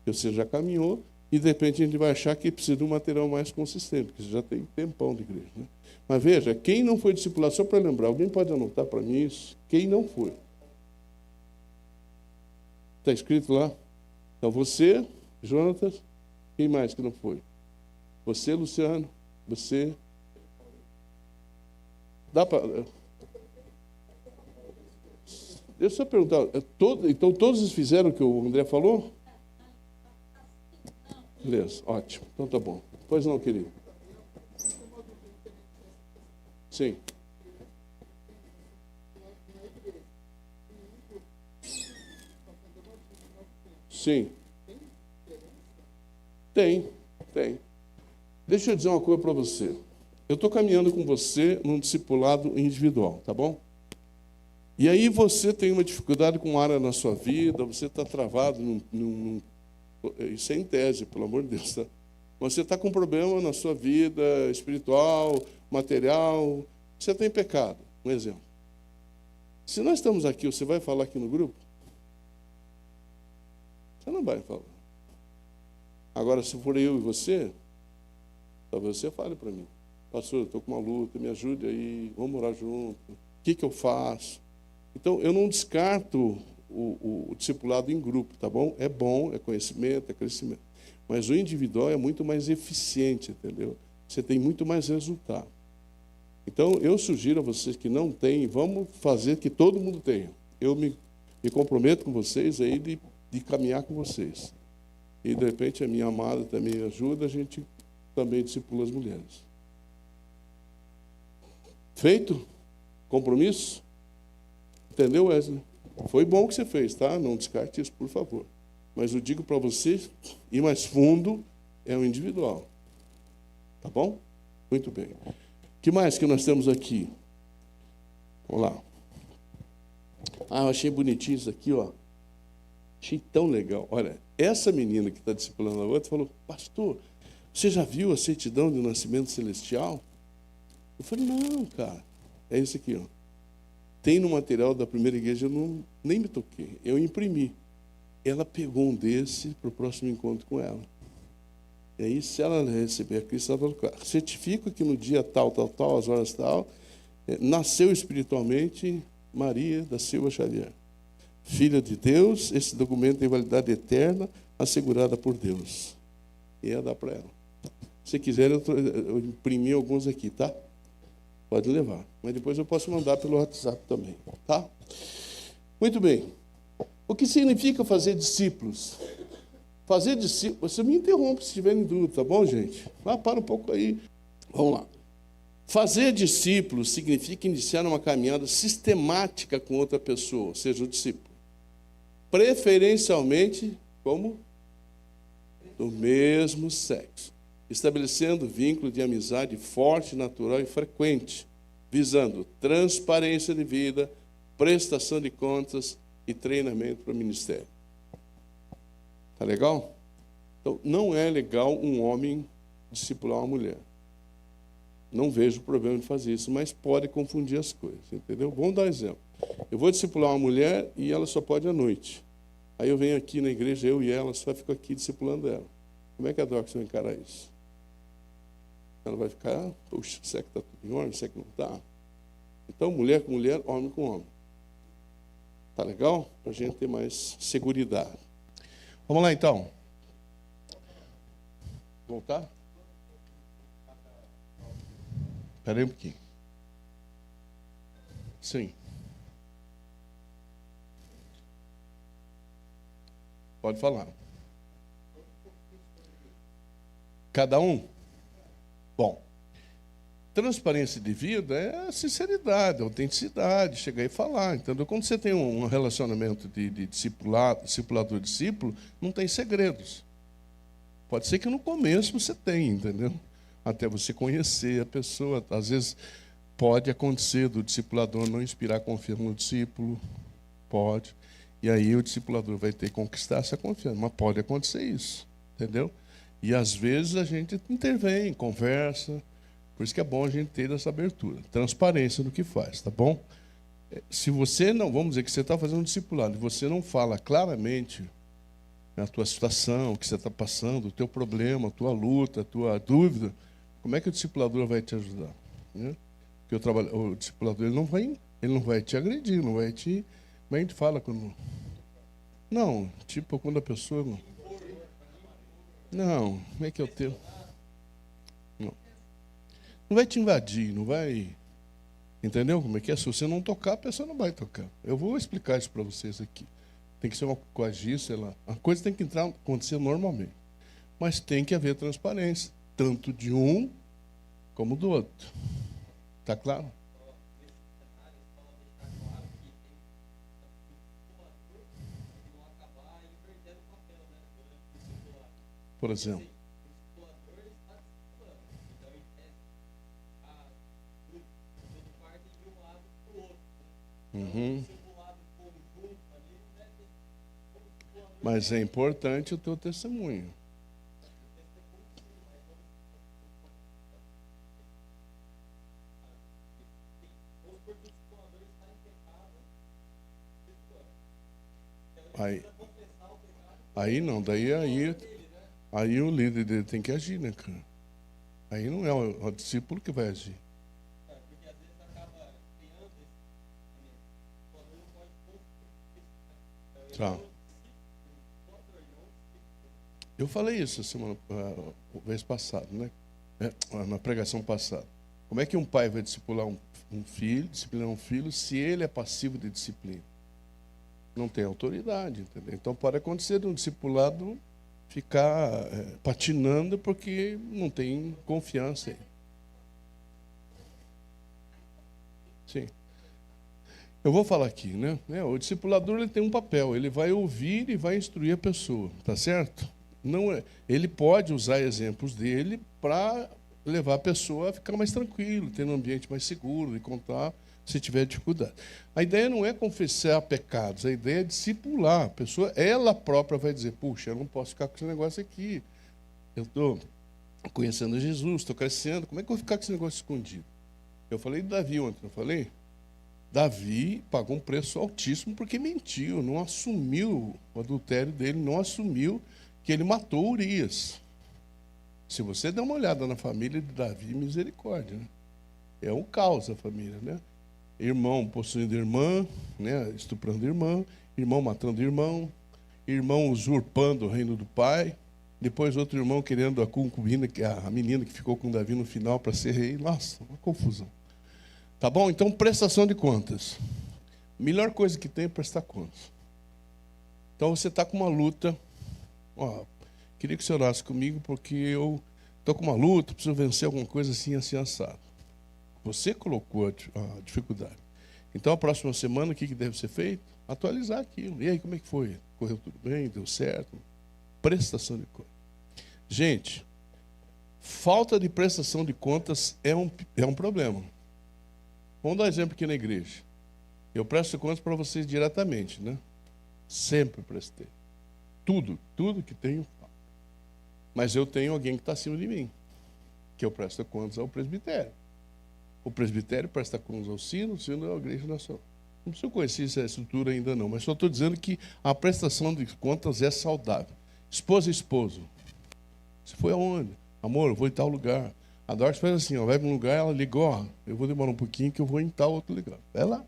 Você já caminhou e, de repente, a gente vai achar que precisa de um material mais consistente, porque você já tem tempão de igreja. Né? Mas veja, quem não foi discipulado, só para lembrar, alguém pode anotar para mim isso? Quem não foi? Está escrito lá? Então, você, Jonatas, quem mais que não foi? Você, Luciano, você. Dá para. Deixa eu perguntar. Então, todos fizeram o que o André falou? Beleza, ótimo. Então, tá bom. Pois não, querido. Sim. Sim. Tem. Deixa eu dizer uma coisa para você. Eu estou caminhando com você num discipulado individual, tá bom? E aí você tem uma dificuldade com uma área na sua vida, você está travado isso é em tese, pelo amor de Deus, tá? Você está com um problema na sua vida espiritual, material, você tem pecado, um exemplo. Se nós estamos aqui, você vai falar aqui no grupo? Você não vai falar. Agora, se for eu e você, talvez você fale para mim. Pastor, eu estou com uma luta, me ajude aí, vamos orar junto. O que eu faço? Então, eu não descarto o discipulado em grupo, tá bom? É bom, é conhecimento, é crescimento. Mas o individual é muito mais eficiente, entendeu? Você tem muito mais resultado. Então, eu sugiro a vocês que não têm, vamos fazer que todo mundo tenha. Eu me comprometo com vocês aí de caminhar com vocês. E, de repente, a minha amada também ajuda, a gente também discipula as mulheres. Feito? Compromisso? Entendeu, Wesley? Foi bom o que você fez, tá? Não descarte isso, por favor. Mas eu digo para você, ir mais fundo é o individual. Tá bom? Muito bem. O que mais que nós temos aqui? Vamos lá. Ah, eu achei bonitinho isso aqui, ó. Achei tão legal. Olha, essa menina que está discipulando a outra falou, pastor, você já viu a certidão de nascimento celestial? Eu falei, não, cara. É isso aqui, ó. Tem no material da primeira igreja, eu nem me toquei. Eu imprimi. Ela pegou um desse para o próximo encontro com ela. E aí, se ela receber a Cristo, ela vai colocar, certifico que no dia tal, às horas tal, nasceu espiritualmente Maria da Silva Xavier. Filha de Deus, esse documento tem validade eterna, assegurada por Deus. E ia dar para ela. Se quiser, eu imprimi alguns aqui, tá? Pode levar. Mas depois eu posso mandar pelo WhatsApp também, tá? Muito bem. O que significa fazer discípulos? Fazer discípulos... Você me interrompe se tiverem dúvida, tá bom, gente? Para um pouco aí. Vamos lá. Fazer discípulos significa iniciar uma caminhada sistemática com outra pessoa, ou seja, o discípulo. Preferencialmente, como? Do mesmo sexo. Estabelecendo vínculo de amizade forte, natural e frequente, visando transparência de vida, prestação de contas e treinamento para o ministério. Tá legal? Então, não é legal um homem discipular uma mulher. Não vejo problema de fazer isso, mas pode confundir as coisas, entendeu? Vamos dar um exemplo. Eu vou discipular uma mulher e ela só pode à noite. Aí eu venho aqui na igreja, eu e ela, só fico aqui discipulando ela. Como é que a Dox vai encarar isso? Ela vai ficar, puxa, será que está tudo em ordem? Será que não está? Então, mulher com mulher, homem com homem. Tá legal? Para a gente ter mais seguridade. Vamos lá, então. Voltar? Espera aí um pouquinho. Sim. Pode falar. Cada um? Bom, transparência de vida é sinceridade, autenticidade, chegar e falar, entendeu? Quando você tem um relacionamento de discipulador-discípulo, não tem segredos. Pode ser que no começo você tenha, entendeu? Até você conhecer a pessoa. Às vezes pode acontecer do discipulador não inspirar confiança no discípulo, pode. E aí o discipulador vai ter que conquistar essa confiança, mas pode acontecer isso, entendeu? E às vezes a gente intervém, conversa, por isso que é bom a gente ter essa abertura, transparência no que faz, tá bom? Se você não, vamos dizer que você está fazendo um discipulado, e você não fala claramente a tua situação, o que você está passando, o teu problema, a tua luta, a tua dúvida, como é que o discipulador vai te ajudar? Né? Porque o discipulador ele não vai te agredir, não vai te... Como a gente fala quando... Não, tipo quando a pessoa... Não, como é que é o teu? Não. Não vai te invadir, não vai... Entendeu como é que é? Se você não tocar, a pessoa não vai tocar. Eu vou explicar isso para vocês aqui. Tem que ser uma coagir, sei lá. A coisa tem que acontecer normalmente. Mas tem que haver transparência, tanto de um como do outro. Está claro? Por exemplo. Uhum. Mas é importante o teu testemunho. Aí não, aí o líder dele tem que agir, né, cara? Aí não é o discípulo que vai agir. Tá. Eu falei isso a vez passada, né? Na pregação passada. Como é que um pai vai disciplinar um filho, se ele é passivo de disciplina? Não tem autoridade, entendeu? Então pode acontecer de um discipulado ficar patinando porque não tem confiança. Sim. Eu vou falar aqui, né? O discipulador ele tem um papel, ele vai ouvir e vai instruir a pessoa, tá certo? Não é, ele pode usar exemplos dele para levar a pessoa a ficar mais tranquilo, ter um ambiente mais seguro e contar se tiver dificuldade. A ideia não é confessar pecados, a ideia é discipular. A pessoa, ela própria vai dizer, puxa, eu não posso ficar com esse negócio aqui. Eu estou conhecendo Jesus, estou crescendo, como é que eu vou ficar com esse negócio escondido? Eu falei de Davi ontem, não falei? Davi pagou um preço altíssimo porque mentiu, não assumiu o adultério dele, não assumiu que ele matou Urias. Se você der uma olhada na família de Davi, misericórdia, né? É um caos a família, né? Irmão possuindo irmã, né? Estuprando irmã, irmão matando irmão, irmão usurpando o reino do pai, depois outro irmão querendo a concubina, a menina que ficou com Davi no final para ser rei. Nossa, uma confusão. Tá bom? Então, prestação de contas. A melhor coisa que tem é prestar contas. Então, você está com uma luta. Ó, queria que você orasse comigo, porque eu estou com uma luta, preciso vencer alguma coisa assim, assim, assado. Você colocou a dificuldade. Então, a próxima semana, o que deve ser feito? Atualizar aquilo. E aí, como é que foi? Correu tudo bem? Deu certo? Prestação de contas. Gente, falta de prestação de contas é um problema. Vamos dar um exemplo aqui na igreja. Eu presto contas para vocês diretamente, né? Sempre prestei. Tudo que tenho. Mas eu tenho alguém que está acima de mim, que eu presto contas ao presbitério. O presbitério presta contas ao sino, o sino é a igreja nacional. Não preciso conhecer essa estrutura ainda não, mas só estou dizendo que a prestação de contas é saudável. Esposa e esposo. Você foi aonde? Amor, eu vou em tal lugar. A Dorothy faz assim, ó, vai para um lugar, ela liga, ó, eu vou demorar um pouquinho que eu vou em tal outro lugar. Vai lá.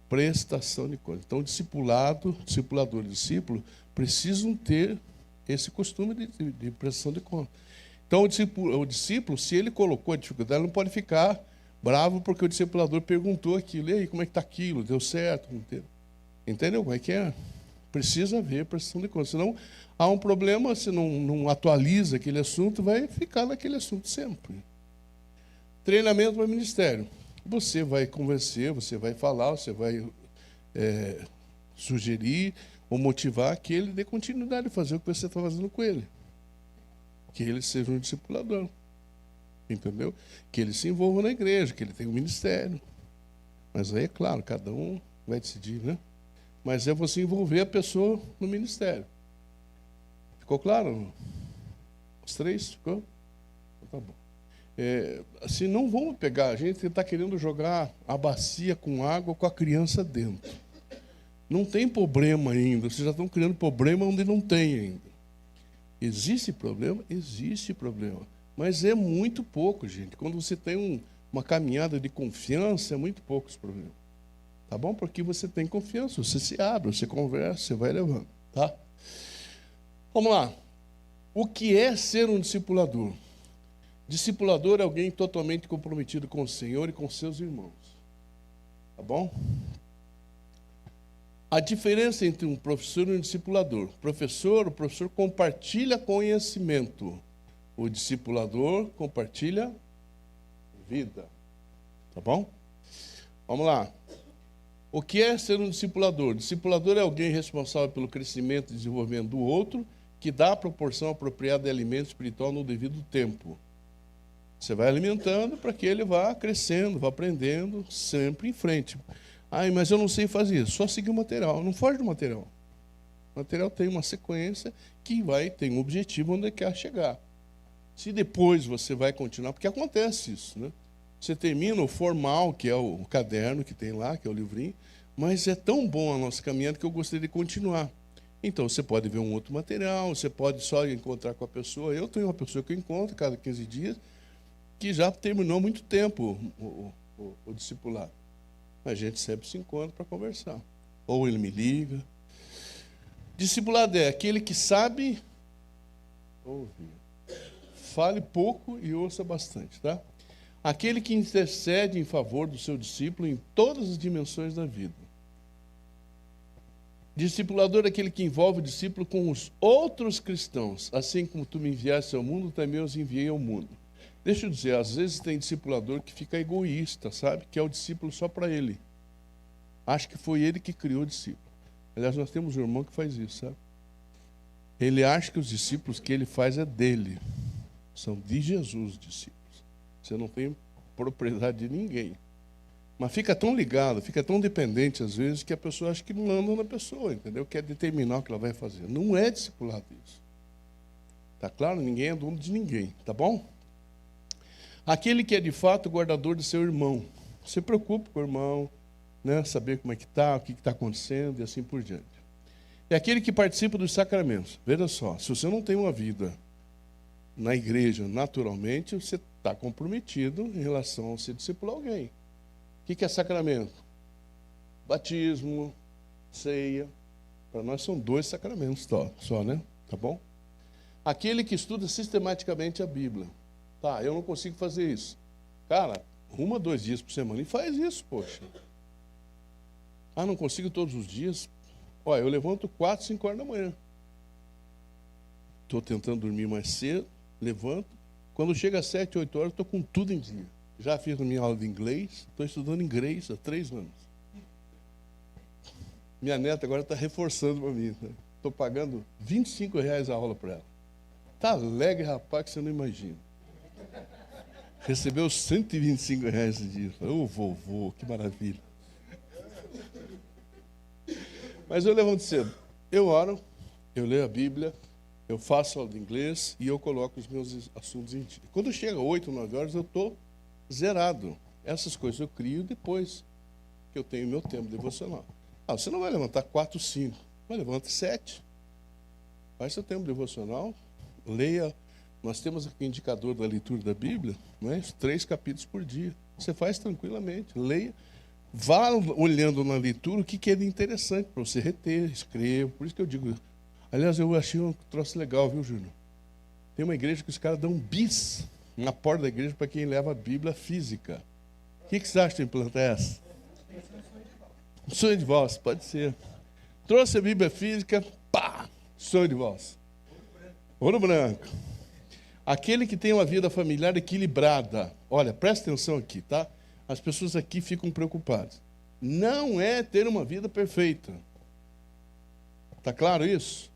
Prestação de contas. Então, discipulador e discípulo precisam ter esse costume de prestação de contas. Então, o discípulo, se ele colocou a dificuldade, ele não pode ficar bravo porque o discipulador perguntou aquilo. E aí, como é que está aquilo? Deu certo? Entendeu como é que é? Precisa haver prestação de contas. Senão, há um problema, se não atualiza aquele assunto, vai ficar naquele assunto sempre. Treinamento para o ministério. Você vai convencer, você vai falar, você vai sugerir ou motivar que ele dê continuidade a fazer o que você está fazendo com ele. Que ele seja um discipulador. Entendeu? Que ele se envolva na igreja, que ele tenha um ministério. Mas aí, é claro, cada um vai decidir, né? Mas é você envolver a pessoa no ministério. Ficou claro? Os três? Ficou? Então, tá bom. Assim, não vamos pegar, a gente está querendo jogar a bacia com água com a criança dentro. Não tem problema ainda, vocês já estão criando problema onde não tem ainda. Existe problema? Existe problema. Mas é muito pouco, gente. Quando você tem uma caminhada de confiança, é muito poucos problemas. Tá bom? Porque você tem confiança, você se abre, você conversa, você vai levando. Tá? Vamos lá. O que é ser um discipulador? Discipulador é alguém totalmente comprometido com o Senhor e com seus irmãos. Tá bom? A diferença entre um professor e um discipulador. O professor compartilha conhecimento. O discipulador compartilha vida. Tá bom? Vamos lá. O que é ser um discipulador? Discipulador é alguém responsável pelo crescimento e desenvolvimento do outro, que dá a proporção apropriada de alimento espiritual no devido tempo. Você vai alimentando para que ele vá crescendo, vá aprendendo, sempre em frente. Mas eu não sei fazer isso. Só seguir o material. Não foge do material. O material tem uma sequência que tem um objetivo onde ele quer chegar. Se depois você vai continuar, porque acontece isso, né? Você termina o formal, que é o caderno que tem lá, que é o livrinho, mas é tão bom a nossa caminhada que eu gostaria de continuar. Então, você pode ver um outro material, você pode só encontrar com a pessoa. Eu tenho uma pessoa que eu encontro cada 15 dias, que já terminou há muito tempo o discipulado. A gente sempre se encontra para conversar. Ou ele me liga. Discipulado é aquele que sabe ouvir. Fale pouco e ouça bastante, tá? Aquele que intercede em favor do seu discípulo em todas as dimensões da vida. Discipulador é aquele que envolve o discípulo com os outros cristãos. Assim como tu me enviaste ao mundo, também os enviei ao mundo. Deixa eu dizer, às vezes tem discipulador que fica egoísta, sabe? Que é o discípulo só para ele. acha que foi ele que criou o discípulo. Aliás, nós temos um irmão que faz isso, sabe? Ele acha que os discípulos que ele faz é dele. São de Jesus os discípulos. Você não tem propriedade de ninguém. Mas fica tão ligado, fica tão dependente às vezes, que a pessoa acha que manda na pessoa, entendeu? Quer determinar o que ela vai fazer. Não é discipulado isso. Tá claro? Ninguém é dono de ninguém, tá bom? Aquele que é de fato guardador do seu irmão. Se preocupe com o irmão, né? Saber como é que está, o que está acontecendo e assim por diante. É aquele que participa dos sacramentos. Veja só, se você não tem uma vida na igreja naturalmente, você está comprometido em relação a se discipular alguém. O que é sacramento? Batismo, ceia. Para nós são 2 sacramentos só, né? Tá bom? Aquele que estuda sistematicamente a Bíblia. Tá, eu não consigo fazer isso. Cara, arruma 2 dias por semana e faz isso, poxa. Ah, não consigo todos os dias? Olha, eu levanto 4, 5 horas da manhã. Estou tentando dormir mais cedo, levanto. Quando chega às 7, 8 horas, estou com tudo em dia. Já fiz a minha aula de inglês, estou estudando inglês há 3 anos. Minha neta agora está reforçando para mim. Estou pagando R$25 a aula para ela. Está alegre, rapaz, que você não imagina. Recebeu R$125 esse dia. Ô, vovô, que maravilha. Mas eu levanto cedo. Eu oro, eu leio a Bíblia, eu faço aula de inglês e eu coloco os meus assuntos em dia. Quando chega 8, 9 horas, eu estou zerado. Essas coisas eu crio depois que eu tenho meu tempo devocional. Ah, você não vai levantar 4, 5, mas levanta 7. Faz seu tempo devocional, leia. Nós temos aqui o indicador da leitura da Bíblia, né? 3 capítulos por dia. Você faz tranquilamente, leia. Vá olhando na leitura o que é de interessante para você reter, escreva. Por isso que eu digo. Aliás, eu achei um troço legal, viu, Júnior? Tem uma igreja que os caras dão um bis na porta da igreja para quem leva a Bíblia física. O que você acha de implantar essa? Sonho de valsa, pode ser. Trouxe a Bíblia física, pá! Sonho de valsa. Ouro branco. Aquele que tem uma vida familiar equilibrada. Olha, presta atenção aqui, tá? As pessoas aqui ficam preocupadas. Não é ter uma vida perfeita. Está claro isso?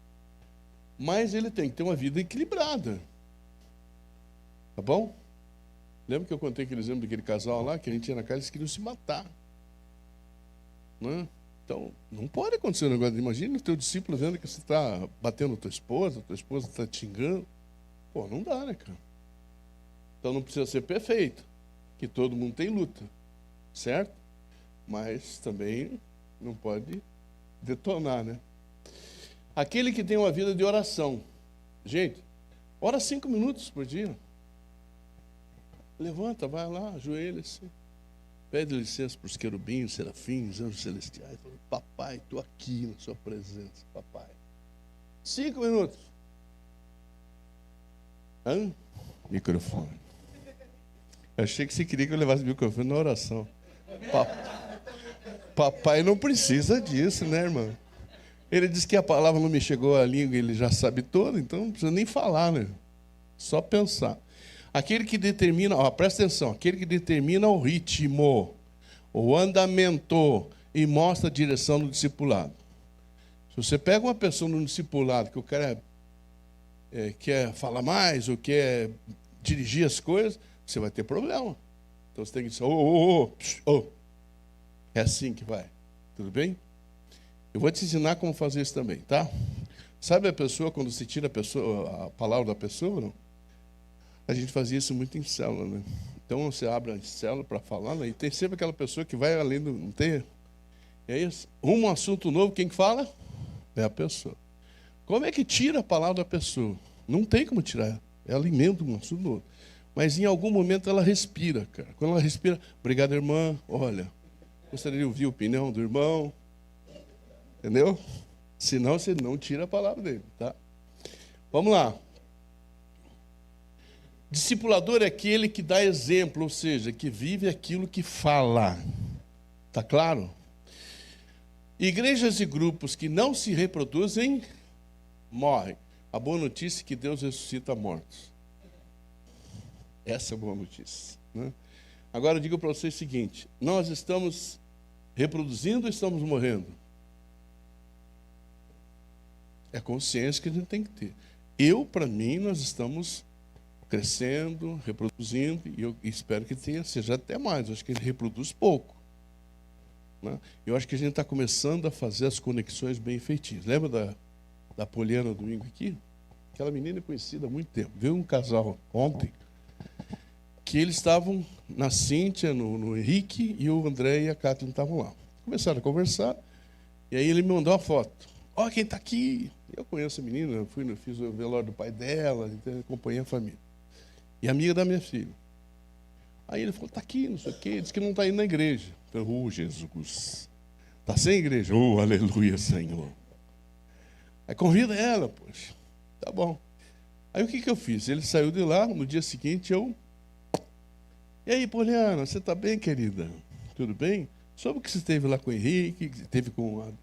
Mas ele tem que ter uma vida equilibrada. Tá bom? Lembra que eu contei aquele exemplo daquele casal lá, que a gente ia na casa e eles queriam se matar. Né? Então, não pode acontecer um negócio. Imagina o teu discípulo vendo que você está batendo a tua esposa está te xingando. Pô, não dá, né, cara? Então não precisa ser perfeito, que todo mundo tem luta, certo? Mas também não pode detonar, né? Aquele que tem uma vida de oração. Gente, ora 5 minutos por dia. Levanta, vai lá, ajoelha-se. Pede licença para os querubins, serafins, anjos celestiais. Fala, papai, estou aqui na sua presença, papai. 5 minutos. Hã? Microfone. Eu achei que você queria que eu levasse o microfone na oração. Papai não precisa disso, né, irmão? Ele disse que a palavra não me chegou à língua, ele já sabe toda, então não precisa nem falar, né? Só pensar. Aquele que determina, presta atenção, aquele que determina o ritmo, o andamento e mostra a direção do discipulado. Se você pega uma pessoa no discipulado que o cara quer falar mais ou quer dirigir as coisas, você vai ter problema. Então você tem que dizer, é assim que vai. Tudo bem? Eu vou te ensinar como fazer isso também, tá? Sabe a pessoa, quando você tira a palavra da pessoa, não? A gente fazia isso muito em célula, né? Então você abre a célula para falar, né? E tem sempre aquela pessoa que vai além do... Não tem? É isso? Um assunto novo, quem fala? É a pessoa. Como é que tira a palavra da pessoa? Não tem como tirar. Ela alimenta um assunto novo. Mas em algum momento ela respira, cara. Quando ela respira, obrigado, irmã. Olha, gostaria de ouvir a opinião do irmão. Entendeu? Senão você não tira a palavra dele, tá? Vamos lá. Discipulador é aquele que dá exemplo, ou seja, que vive aquilo que fala. Tá claro? Igrejas e grupos que não se reproduzem, morrem. A boa notícia é que Deus ressuscita mortos. Essa é a boa notícia, né? Agora eu digo para vocês o seguinte, nós estamos Reproduzindo ou estamos morrendo? É a consciência que a gente tem que ter. Para mim, nós estamos crescendo, reproduzindo, e eu espero que seja até mais. Eu acho que ele reproduz pouco, né? Eu acho que a gente está começando a fazer as conexões bem feitinhas. Lembra da Poliana domingo aqui? Aquela menina conhecida há muito tempo. Veio um casal ontem, que eles estavam na Cíntia, no Henrique, e o André e a Cátia estavam lá. Começaram a conversar, e aí ele me mandou uma foto. Ó, quem está aqui? Eu conheço a menina, fiz o velório do pai dela, então acompanhei a família. E amiga da minha filha. Aí ele falou, está aqui, não sei o quê, disse que não está indo na igreja. Eu falei, Jesus, está sem igreja? Aleluia, Senhor. Aí convida ela, poxa. Tá bom. Aí o que eu fiz? Ele saiu de lá, no dia seguinte E aí, Poliana, você está bem, querida? Tudo bem? Soube que você esteve lá com o Henrique, que esteve com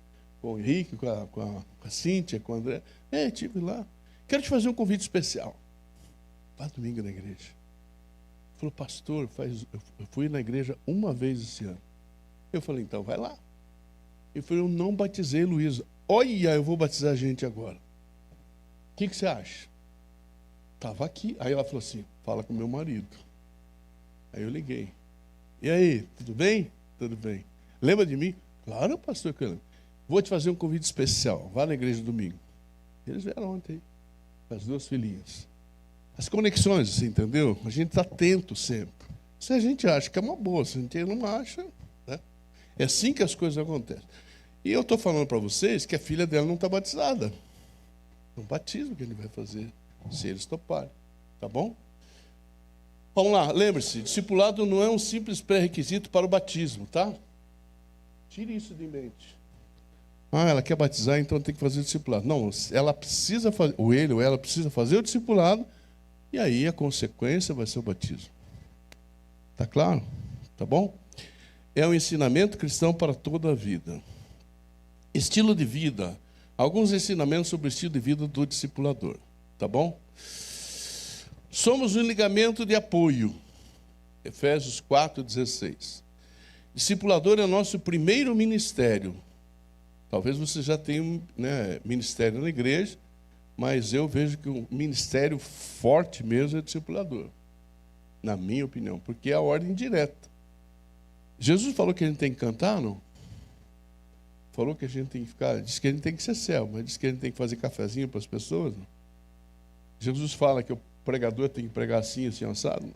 o Henrique, com a Cíntia, com o André. Estive lá. Quero te fazer um convite especial. Vá domingo na igreja. Ele falou, pastor, eu fui na igreja uma vez esse ano. Eu falei, então vai lá. Ele falou, eu não batizei Luísa. Olha, eu vou batizar a gente agora. O que você acha? Estava aqui. Aí ela falou assim, fala com meu marido. Aí eu liguei. E aí, tudo bem? Tudo bem. Lembra de mim? Claro, pastor, que eu lembro. Vou te fazer um convite especial. Vá na igreja domingo. Eles vieram ontem, as duas filhinhas. As conexões, você entendeu? A gente está atento sempre. Se a gente acha que é uma boa, se a gente não acha, né? É assim que as coisas acontecem. E eu estou falando para vocês que a filha dela não está batizada. É um batismo que ele vai fazer, se eles toparem. Tá bom? Vamos lá, lembre-se, discipulado não é um simples pré-requisito para o batismo, tá? Tire isso de mente. Ela quer batizar, então tem que fazer o discipulado. Não, ela precisa fazer, ou ele ou ela precisa fazer o discipulado, e aí a consequência vai ser o batismo. Tá claro? Tá bom? É um ensinamento cristão para toda a vida. Estilo de vida. Alguns ensinamentos sobre o estilo de vida do discipulador. Tá bom? Somos um ligamento de apoio. Efésios 4,16. Discipulador é o nosso primeiro ministério. Talvez você já tenha ministério na igreja, mas eu vejo que o ministério forte mesmo é discipulador. Na minha opinião, porque é a ordem direta. Jesus falou que a gente tem que cantar, não? Falou que a gente tem que ficar, disse que a gente tem que ser céu, mas disse que a gente tem que fazer cafezinho para as pessoas, não? Jesus fala que o pregador tem que pregar assim, assim, assado, não?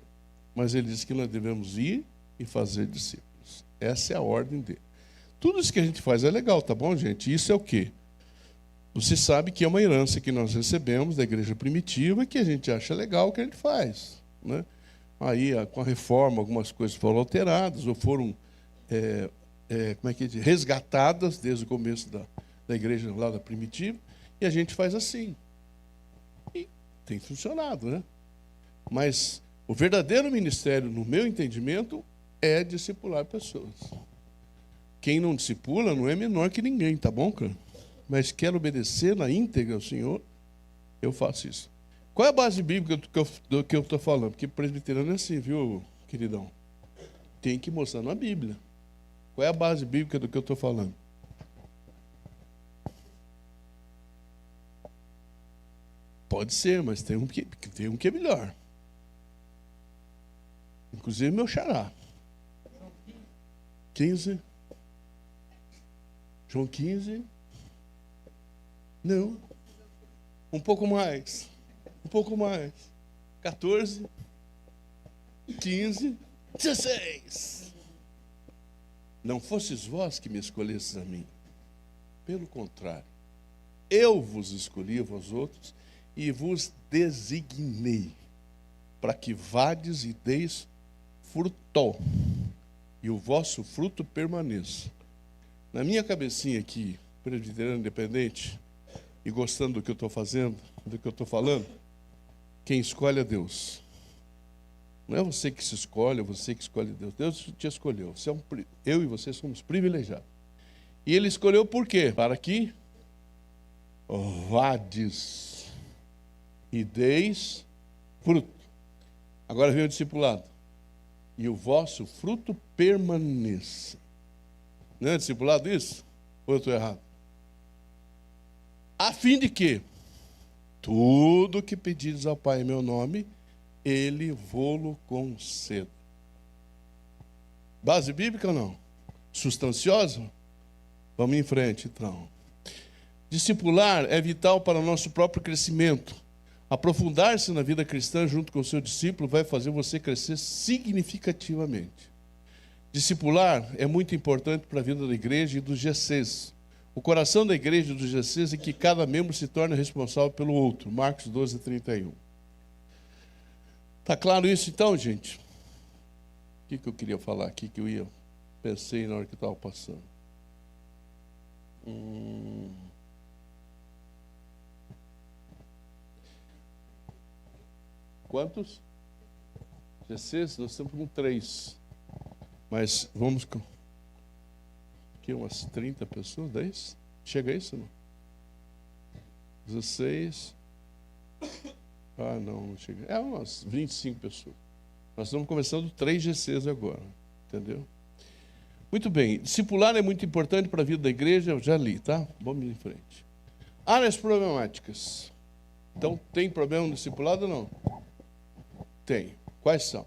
Mas ele diz que nós devemos ir e fazer discípulos. Essa é a ordem dele. Tudo isso que a gente faz é legal, tá bom, gente? Isso é o quê? Você sabe que é uma herança que nós recebemos da igreja primitiva que a gente acha legal o que a gente faz, né? Aí, com a reforma, algumas coisas foram alteradas ou foram resgatadas desde o começo da igreja lá da primitiva, e a gente faz assim. E tem funcionado, né? Mas o verdadeiro ministério, no meu entendimento, é discipular pessoas. Quem não discipula não é menor que ninguém, tá bom, cara? Mas quer obedecer na íntegra ao Senhor, eu faço isso. Qual é a base bíblica do que eu estou falando? Porque presbiteriano é assim, viu, queridão? Tem que mostrar na Bíblia. Qual é a base bíblica do que eu estou falando? Pode ser, mas tem um que é melhor. Inclusive meu xará. 15. João 15. Não. Um pouco mais. Um pouco mais. 14. 15. 16. Não fosses vós que me escolhesses a mim. Pelo contrário. Eu vos escolhi, vós outros, e vos designei, para que vades e deis fruto, e o vosso fruto permaneça. Na minha cabecinha aqui, presbiteriano independente, e gostando do que eu estou fazendo, do que eu estou falando, quem escolhe é Deus. Não é você que se escolhe, é você que escolhe Deus. Deus te escolheu. Eu e você somos privilegiados. E Ele escolheu por quê? Para que vades e deis fruto. Agora vem o discipulado. E o vosso fruto permaneça. Não é discipulado isso? Ou eu estou errado? A fim de que tudo que pedires ao Pai em meu nome, Ele vô-lo conceda. Base bíblica ou não? Sustanciosa? Vamos em frente, então. Discipular é vital para o nosso próprio crescimento. Aprofundar-se na vida cristã junto com o seu discípulo vai fazer você crescer significativamente. Discipular é muito importante para a vida da igreja e dos GCs. O coração da igreja e dos GCs é que cada membro se torne responsável pelo outro. Marcos 12, 31. Está claro isso então, gente? O que eu queria falar aqui que eu pensei na hora que estava passando? Quantos? GCs? Nós estamos com 3. Mas vamos com... Aqui umas 30 pessoas, 10? Chega a isso, não? 16. Ah, não chega. É umas 25 pessoas. Nós estamos começando 3 GCs agora. Entendeu? Muito bem. Discipular é muito importante para a vida da igreja. Eu já li, tá? Vamos em frente. Áreas problemáticas. Então, tem problema no discipulado ou não? Tem. Quais são?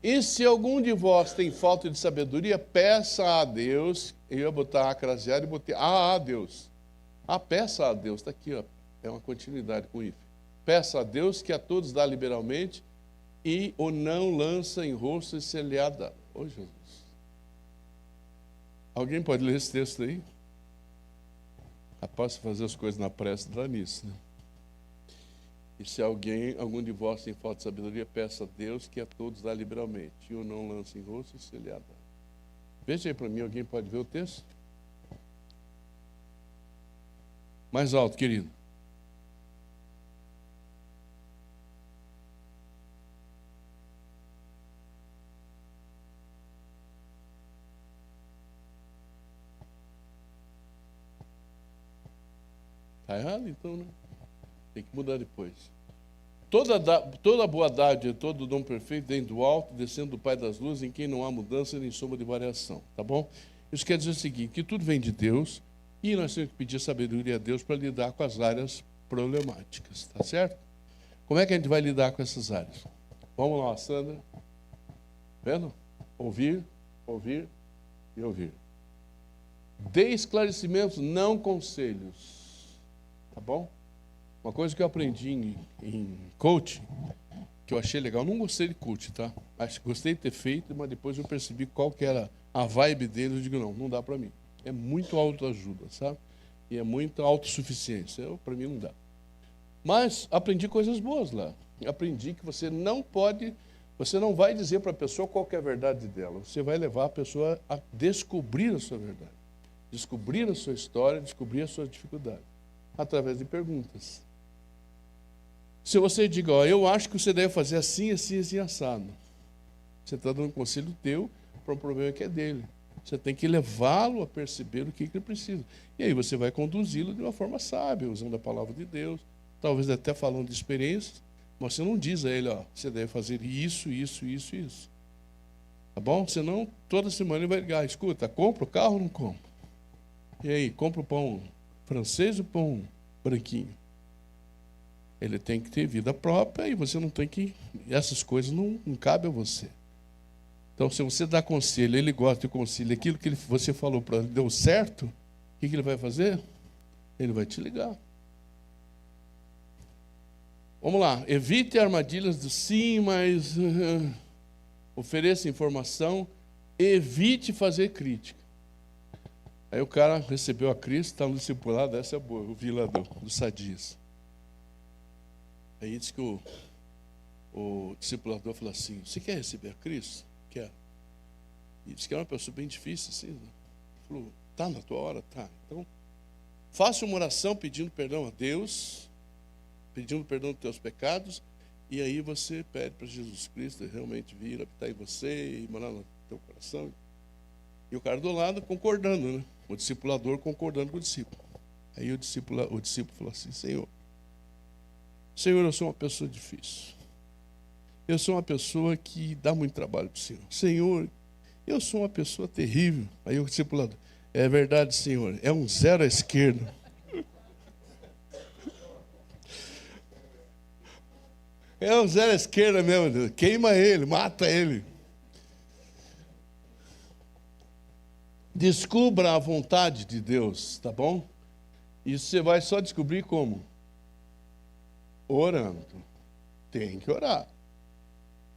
E se algum de vós tem falta de sabedoria, peça a Deus. Eu ia botar acraseado e botei a Deus. Peça a Deus. Está aqui, ó. É uma continuidade com isso. Peça a Deus que a todos dá liberalmente e o não lança em rosto e se lhe há dado. Ô, Jesus. Alguém pode ler esse texto aí? Rapaz, fazer as coisas na pressa dá nisso, né? E se algum de vós tem falta de sabedoria, peça a Deus que a todos dá liberalmente. E o não lança em rosto e se lhe há dado. Veja aí para mim, alguém pode ver o texto? Mais alto, querido. Está errado então, né? Tem que mudar depois. Toda boa dádiva, todo dom perfeito vem do alto, descendo do Pai das luzes, em quem não há mudança nem sombra de variação. Tá bom? Isso quer dizer o seguinte, que tudo vem de Deus e nós temos que pedir sabedoria a Deus para lidar com as áreas problemáticas. Tá certo? Como é que a gente vai lidar com essas áreas? Vamos lá, Sandra. Vendo? Ouvir, ouvir e ouvir. Dê esclarecimentos, não conselhos. Tá bom? Uma coisa que eu aprendi em coaching, que eu achei legal, não gostei de coaching, tá? Gostei de ter feito, mas depois eu percebi qual que era a vibe deles. Eu digo, não dá para mim. É muito autoajuda, sabe? E é muita autossuficiência. Para mim não dá. Mas aprendi coisas boas lá. Aprendi que você não vai dizer para a pessoa qual que é a verdade dela. Você vai levar a pessoa a descobrir a sua verdade. Descobrir a sua história, descobrir a sua dificuldade. Através de perguntas. Se você diga, eu acho que você deve fazer assim, assim, assim, assado. Você está dando um conselho teu para um problema que é dele. Você tem que levá-lo a perceber o que ele precisa. E aí você vai conduzi-lo de uma forma sábia, usando a palavra de Deus, talvez até falando de experiências, mas você não diz a ele, você deve fazer isso, isso, isso, isso. Tá bom? Senão, toda semana ele vai ligar, escuta, compra o carro ou não compra? E aí, compra o pão francês ou pão branquinho? Ele tem que ter vida própria e você não tem que... Essas coisas não cabem a você. Então, se você dá conselho, ele gosta de conselho, aquilo que você falou para ele deu certo, o que ele vai fazer? Ele vai te ligar. Vamos lá. Evite armadilhas do sim, mas... ofereça informação. Evite fazer crítica. Aí o cara recebeu a Cristo, está no discipulado, essa é boa, o vila do Sadias. Aí diz que o discipulador falou assim, você quer receber a Cristo? Quer. E disse que era uma pessoa bem difícil, assim. Ele falou, tá na tua hora? Tá. Então, faça uma oração pedindo perdão a Deus, pedindo perdão dos teus pecados, e aí você pede para Jesus Cristo realmente vir, habitar em você e morar no teu coração. E o cara do lado concordando, né? O discipulador concordando com o discípulo. Aí o discípulo falou assim, Senhor, eu sou uma pessoa difícil. Eu sou uma pessoa que dá muito trabalho para o Senhor. Senhor, Eu sou uma pessoa terrível. Aí o discipulador, é verdade, senhor, é um 0 à esquerda. É um 0 à esquerda mesmo, Deus. Queima ele, mata ele. Descubra a vontade de Deus, tá bom? Isso você vai só descobrir como? Orando. Tem que orar.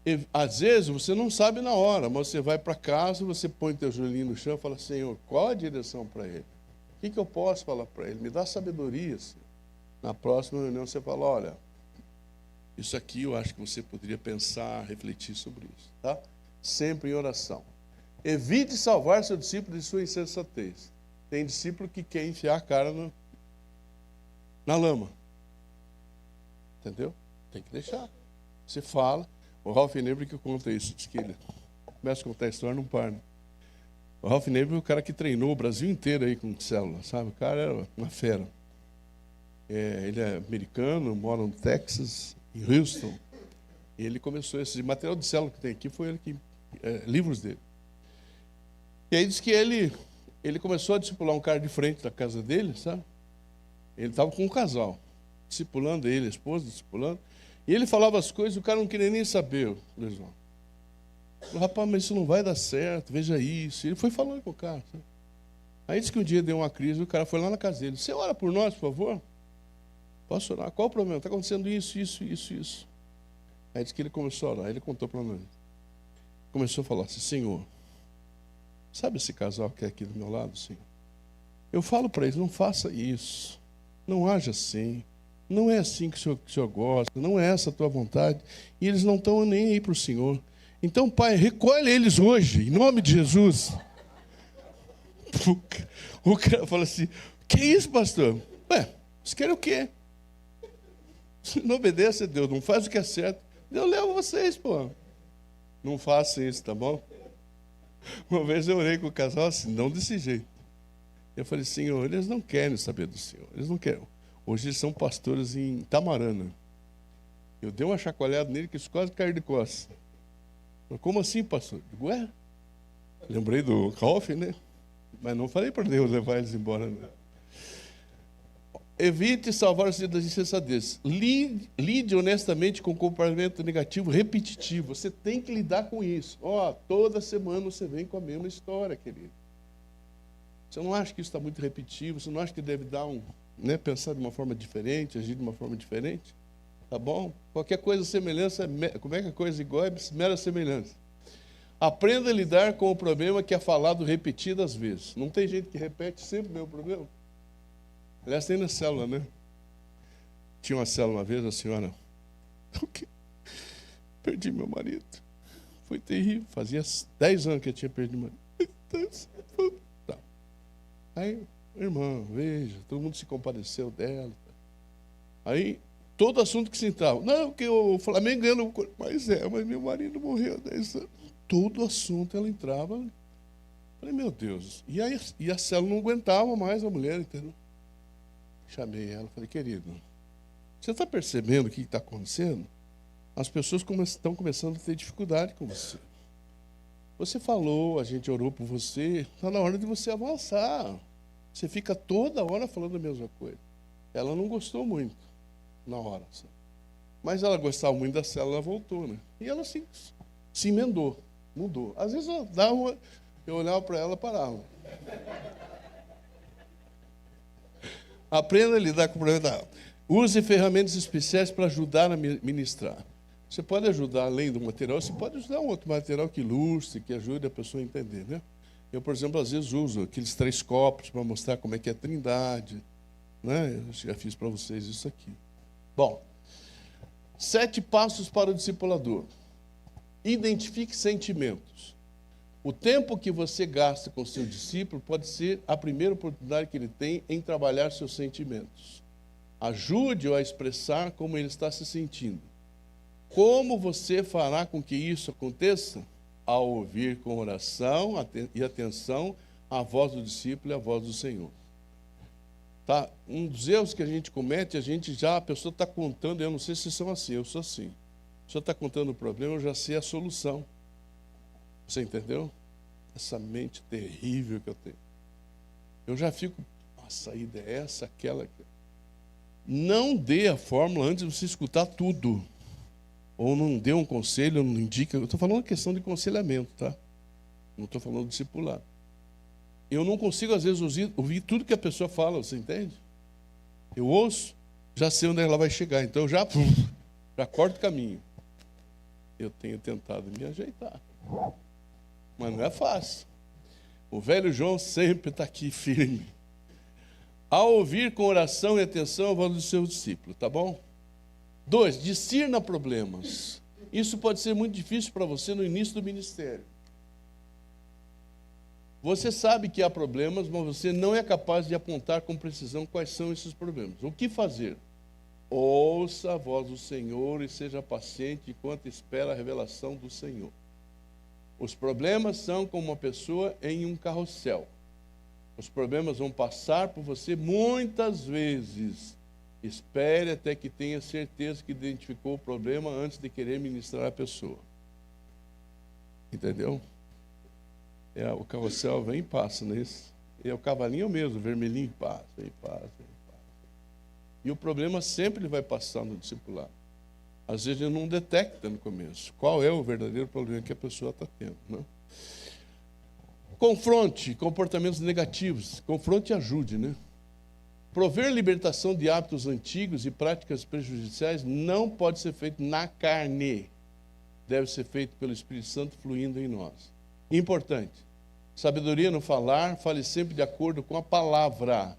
E, às vezes você não sabe na hora, mas você vai para casa, você põe teu joelhinho no chão e fala, Senhor, qual a direção para ele? O que eu posso falar para ele? Me dá sabedoria, Senhor. Na próxima reunião você fala, olha, isso aqui eu acho que você poderia pensar, refletir sobre isso, tá? Sempre em oração. Evite salvar seu discípulo de sua insensatez. Tem discípulo que quer enfiar a cara na lama. Entendeu? Tem que deixar. Você fala. O Ralph Nebel que conta isso. Diz que ele começa a contar a história, não para. Né? O Ralph Nebel é o cara que treinou o Brasil inteiro aí com célula, sabe? O cara era uma fera. Ele é americano, mora no Texas, em Houston. E ele começou esse material de célula que tem aqui, foi ele que... livros dele. E aí diz que ele começou a discipular um cara de frente da casa dele, sabe? Ele estava com um casal, discipulando ele, a esposa, discipulando. E ele falava as coisas, o cara não queria nem saber, Luizão. Falei, rapaz, mas isso não vai dar certo, veja isso. E ele foi falando com o cara. Sabe? Aí disse que um dia deu uma crise, o cara foi lá na casa dele. Você ora por nós, por favor? Posso orar? Qual o problema? Está acontecendo isso. Aí disse que ele começou a orar, ele contou para nós. Começou a falar assim, Senhor, sabe esse casal que é aqui do meu lado, Senhor? Eu falo para eles, não faça isso, não haja assim, não é assim que o Senhor gosta, não é essa a tua vontade, e eles não estão nem aí para o Senhor. Então, Pai, recolhe eles hoje, em nome de Jesus. O cara fala assim, que isso, pastor? Ué, você quer o quê? Não obedece a Deus, não faz o que é certo. Deus leva vocês, pô. Não faça isso, tá bom? Uma vez eu orei com o casal assim, não desse jeito. Eu falei, Senhor, eles não querem saber do Senhor. Eles não querem. Hoje eles são pastores em Tamarana. Eu dei uma chacoalhada nele que isso quase caiu de costas. Falei, como assim, pastor? Eu digo, ué? Lembrei do Ralph, né? Mas não falei para Deus levar eles embora, né? Evite salvar os da insensatez. Lide honestamente com comportamento negativo repetitivo. Você tem que lidar com isso. Toda semana você vem com a mesma história, querido. Você não acha que isso está muito repetitivo? Você não acha que deve dar pensar de uma forma diferente, agir de uma forma diferente? Tá bom? Qualquer coisa semelhança, como é que a coisa igual é mera semelhança. Aprenda a lidar com o problema que é falado repetidas vezes. Não tem gente que repete sempre o mesmo problema? Aliás, tem na célula, né? Tinha uma célula uma vez, a senhora... Perdi meu marido. Foi terrível. Fazia 10 anos que eu tinha perdido meu marido. Tá. Aí, irmã, veja, todo mundo se compadeceu dela. Aí, todo assunto que se entrava. Não, porque o Flamengo ganhou. Mas meu marido morreu há 10 anos. Todo assunto ela entrava. Falei, meu Deus. E a célula não aguentava mais a mulher, entendeu? Chamei ela, falei, querido, você está percebendo o que está acontecendo? As pessoas estão começando a ter dificuldade com você. Você falou, a gente orou por você, está na hora de você avançar. Você fica toda hora falando a mesma coisa. Ela não gostou muito na hora, sabe? Mas ela gostava muito da célula, ela voltou, né? E ela se emendou, mudou. Às vezes eu olhava para ela e parava. Aprenda a lidar com o problema. Use ferramentas especiais para ajudar a ministrar. Você pode ajudar, além do material, você pode ajudar um outro material que ilustre, que ajude a pessoa a entender, né? Eu, por exemplo, às vezes uso aqueles 3 copos para mostrar como é que é a Trindade, né? Eu já fiz para vocês isso aqui. Bom, 7 passos para o discipulador. Identifique sentimentos. O tempo que você gasta com seu discípulo pode ser a primeira oportunidade que ele tem em trabalhar seus sentimentos. Ajude-o a expressar como ele está se sentindo. Como você fará com que isso aconteça? Ao ouvir com oração e atenção a voz do discípulo e a voz do Senhor. Tá? Um dos erros que a gente comete, a pessoa está contando, eu não sei se são assim, eu sou assim. A pessoa está contando o problema, eu já sei a solução. Você entendeu? essa mente terrível que eu tenho. Eu já fico, a saída é essa, aquela. Não dê a fórmula antes de você escutar tudo. Ou não dê um conselho, não indica. Eu estou falando uma questão de aconselhamento, tá? Não estou falando de discipulado. Eu não consigo, às vezes, ouvir tudo que a pessoa fala, você entende? Eu ouço, já sei onde ela vai chegar, então eu já corto o caminho. Eu tenho tentado me ajeitar. Mas não é fácil. O velho João sempre está aqui firme. Ao ouvir com oração e atenção a voz do seu discípulo, tá bom? 2, discirna problemas. Isso pode ser muito difícil para você no início do ministério. Você sabe que há problemas, mas você não é capaz de apontar com precisão quais são esses problemas. O que fazer? Ouça a voz do Senhor e seja paciente enquanto espera a revelação do Senhor. Os problemas são como uma pessoa em um carrossel. Os problemas vão passar por você muitas vezes. Espere até que tenha certeza que identificou o problema antes de querer ministrar a pessoa. Entendeu? O carrossel vem e passa, não é isso? E o cavalinho mesmo, o vermelhinho, passa, vem, passa, vem, passa. E o problema sempre ele vai passar no discipulado. Às vezes ele não detecta no começo qual é o verdadeiro problema que a pessoa está tendo. Né? Confronte comportamentos negativos. Confronte e ajude, né? Prover libertação de hábitos antigos e práticas prejudiciais não pode ser feito na carne. Deve ser feito pelo Espírito Santo fluindo em nós. Importante. Sabedoria no falar, fale sempre de acordo com a palavra.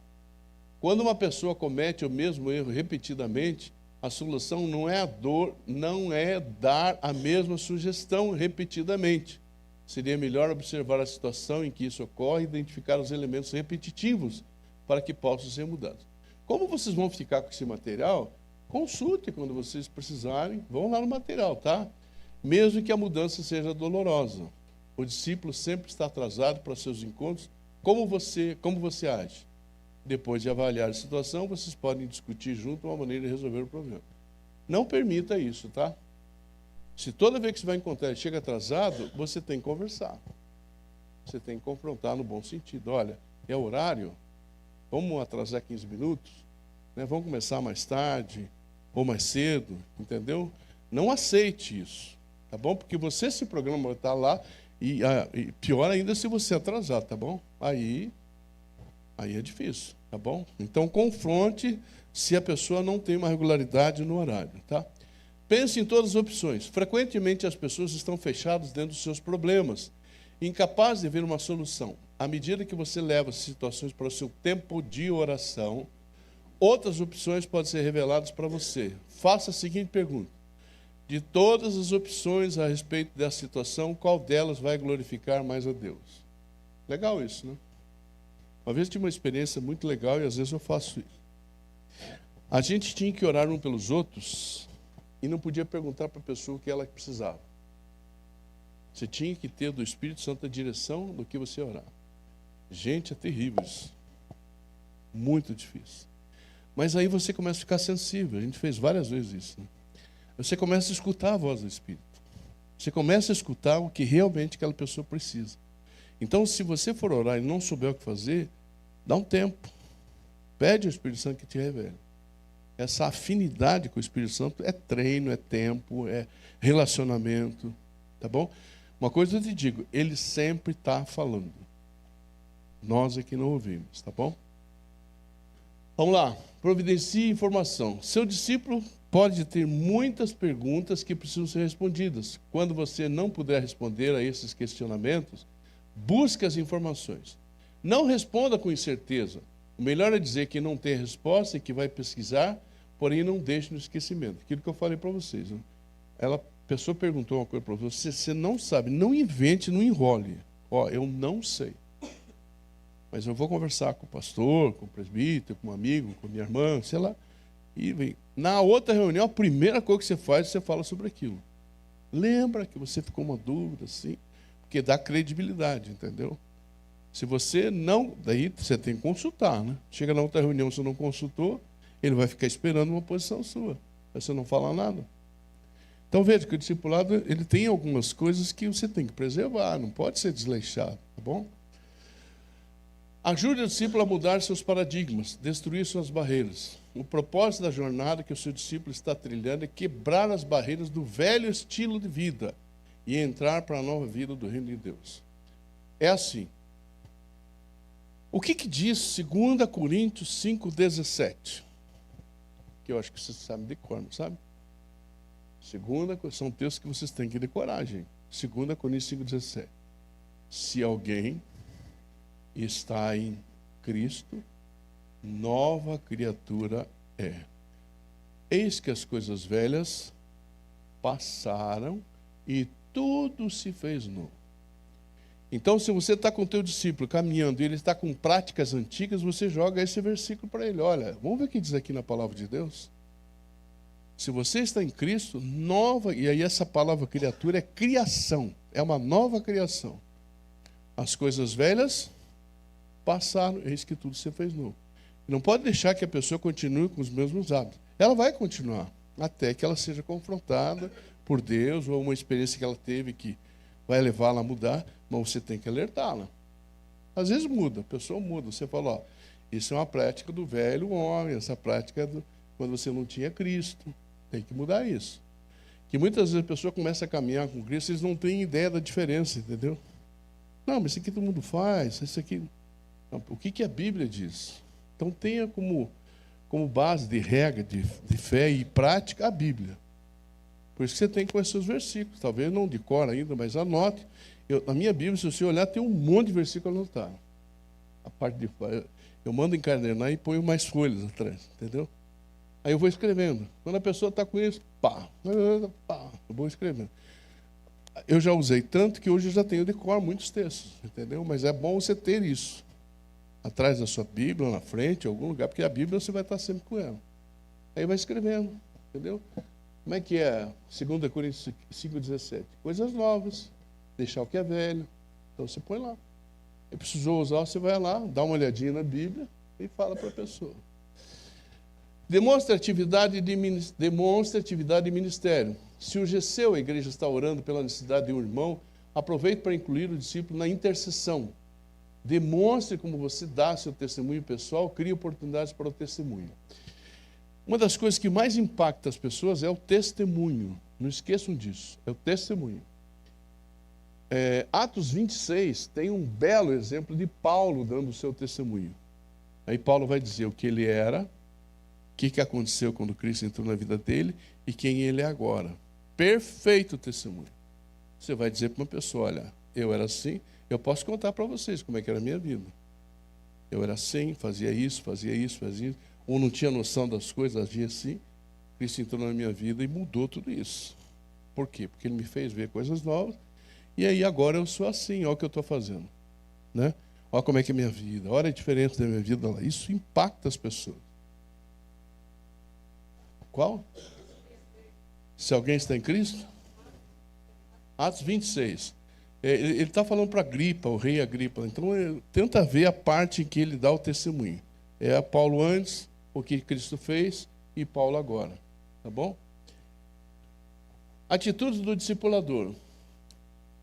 Quando uma pessoa comete o mesmo erro repetidamente, a solução não é a dor, não é dar a mesma sugestão repetidamente. Seria melhor observar a situação em que isso ocorre e identificar os elementos repetitivos para que possam ser mudados. Como vocês vão ficar com esse material? Consulte quando vocês precisarem, vão lá no material, tá? Mesmo que a mudança seja dolorosa. O discípulo sempre está atrasado para seus encontros. Como você age? Depois de avaliar a situação, vocês podem discutir junto uma maneira de resolver o problema. Não permita isso, tá? Se toda vez que você vai encontrar ele chega atrasado, você tem que conversar. Você tem que confrontar no bom sentido. Olha, é horário, vamos atrasar 15 minutos, né? Vamos começar mais tarde ou mais cedo, entendeu? Não aceite isso, tá bom? Porque você se programa para estar lá e pior ainda se você atrasar, tá bom? Aí é difícil, tá bom? Então confronte se a pessoa não tem uma regularidade no horário, tá? Pense em todas as opções. Frequentemente as pessoas estão fechadas dentro dos seus problemas, incapazes de ver uma solução. À medida que você leva as situações para o seu tempo de oração, outras opções podem ser reveladas para você. Faça a seguinte pergunta: de todas as opções a respeito dessa situação, qual delas vai glorificar mais a Deus? Legal isso, né? Uma vez tive uma experiência muito legal e às vezes eu faço isso. A gente tinha que orar um pelos outros e não podia perguntar para a pessoa o que ela precisava. Você tinha que ter do Espírito Santo a direção do que você orar. Gente, é terrível isso. Muito difícil. Mas aí você começa a ficar sensível. A gente fez várias vezes isso, né? Você começa a escutar a voz do Espírito. Você começa a escutar o que realmente aquela pessoa precisa. Então, se você for orar e não souber o que fazer, dá um tempo. Pede ao Espírito Santo que te revele. Essa afinidade com o Espírito Santo é treino, é tempo, é relacionamento. Tá bom? Uma coisa eu te digo, ele sempre está falando. Nós é que não ouvimos, tá bom? Vamos lá. Providencie informação. Seu discípulo pode ter muitas perguntas que precisam ser respondidas. Quando você não puder responder a esses questionamentos, busque as informações. Não responda com incerteza. O melhor é dizer que não tem resposta e que vai pesquisar, porém não deixe no esquecimento. Aquilo que eu falei para vocês. Né? A pessoa perguntou uma coisa para você, você não sabe, não invente, não enrole. Ó, eu não sei. Mas eu vou conversar com o pastor, com o presbítero, com um amigo, com a minha irmã, sei lá. E vem. Na outra reunião, a primeira coisa que você faz, você fala sobre aquilo. Lembra que você ficou uma dúvida, assim, porque dá credibilidade, entendeu? Se você não, daí você tem que consultar, né? Chega na outra reunião, você não consultou, ele vai ficar esperando uma posição sua. Você não fala nada. Então veja que o discipulado ele tem algumas coisas que você tem que preservar, não pode ser desleixado, tá bom? Ajude o discípulo a mudar seus paradigmas, destruir suas barreiras. O propósito da jornada que o seu discípulo está trilhando é quebrar as barreiras do velho estilo de vida e entrar para a nova vida do reino de Deus. É assim. O que diz 2 Coríntios 5,17? Que eu acho que vocês sabem de cor, não sabe? São textos que vocês têm que decorar, gente. 2 Coríntios 5,17. Se alguém está em Cristo, nova criatura é. Eis que as coisas velhas passaram e tudo se fez novo. Então, se você está com o teu discípulo caminhando e ele está com práticas antigas, você joga esse versículo para ele. Olha, vamos ver o que diz aqui na palavra de Deus? Se você está em Cristo, nova, e aí essa palavra criatura é criação, é uma nova criação. As coisas velhas passaram, eis que tudo se fez novo. Não pode deixar que a pessoa continue com os mesmos hábitos. Ela vai continuar, até que ela seja confrontada por Deus, ou uma experiência que ela teve que vai levá-la a mudar, mas você tem que alertá-la. Às vezes muda, a pessoa muda. Você fala, ó, isso é uma prática do velho homem, essa prática é quando você não tinha Cristo. Tem que mudar isso. Que muitas vezes a pessoa começa a caminhar com Cristo, eles não têm ideia da diferença, entendeu? Não, mas isso aqui todo mundo faz, isso aqui... Não, o que a Bíblia diz? Então tenha como base de regra, de fé e prática a Bíblia. Por isso que você tem que conhecer os versículos. Talvez não de cor ainda, mas anote. Na minha Bíblia, se você olhar, tem um monte de versículos anotados. A parte de eu mando encadernar e ponho mais folhas atrás, entendeu? Aí eu vou escrevendo. Quando a pessoa está com isso, pá, eu vou escrevendo. Eu já usei tanto que hoje eu já tenho de cor muitos textos, entendeu? Mas é bom você ter isso atrás da sua Bíblia, na frente, em algum lugar, porque a Bíblia você vai estar sempre com ela. Aí vai escrevendo, entendeu? Como é que é 2 Coríntios 5,17? Coisas novas, deixar o que é velho. Então você põe lá. Ele precisou usar, você vai lá, dá uma olhadinha na Bíblia e fala para a pessoa. Demonstre atividade de ministério. Se o GC ou a igreja está orando pela necessidade de um irmão, aproveite para incluir o discípulo na intercessão. Demonstre como você dá seu testemunho pessoal, crie oportunidades para o testemunho. Uma das coisas que mais impacta as pessoas é o testemunho. Não esqueçam disso, é o testemunho. Atos 26 tem um belo exemplo de Paulo dando o seu testemunho. Aí Paulo vai dizer o que ele era, o que aconteceu quando Cristo entrou na vida dele e quem ele é agora. Perfeito testemunho. Você vai dizer para uma pessoa, olha, eu era assim, eu posso contar para vocês como é que era a minha vida. Eu era assim, fazia isso, ou não tinha noção das coisas, agia assim. Cristo entrou na minha vida e mudou tudo isso. Por quê? Porque ele me fez ver coisas novas, e aí agora eu sou assim, olha o que eu estou fazendo. Né? Olha como é que é a minha vida, olha a diferença da minha vida lá. Isso impacta as pessoas. Qual? Se alguém está em Cristo? Atos 26. Ele está falando para Agripa, o rei Agripa. Então, tenta ver a parte em que ele dá o testemunho. É Paulo antes, o que Cristo fez, e Paulo agora. Tá bom? Atitudes do discipulador.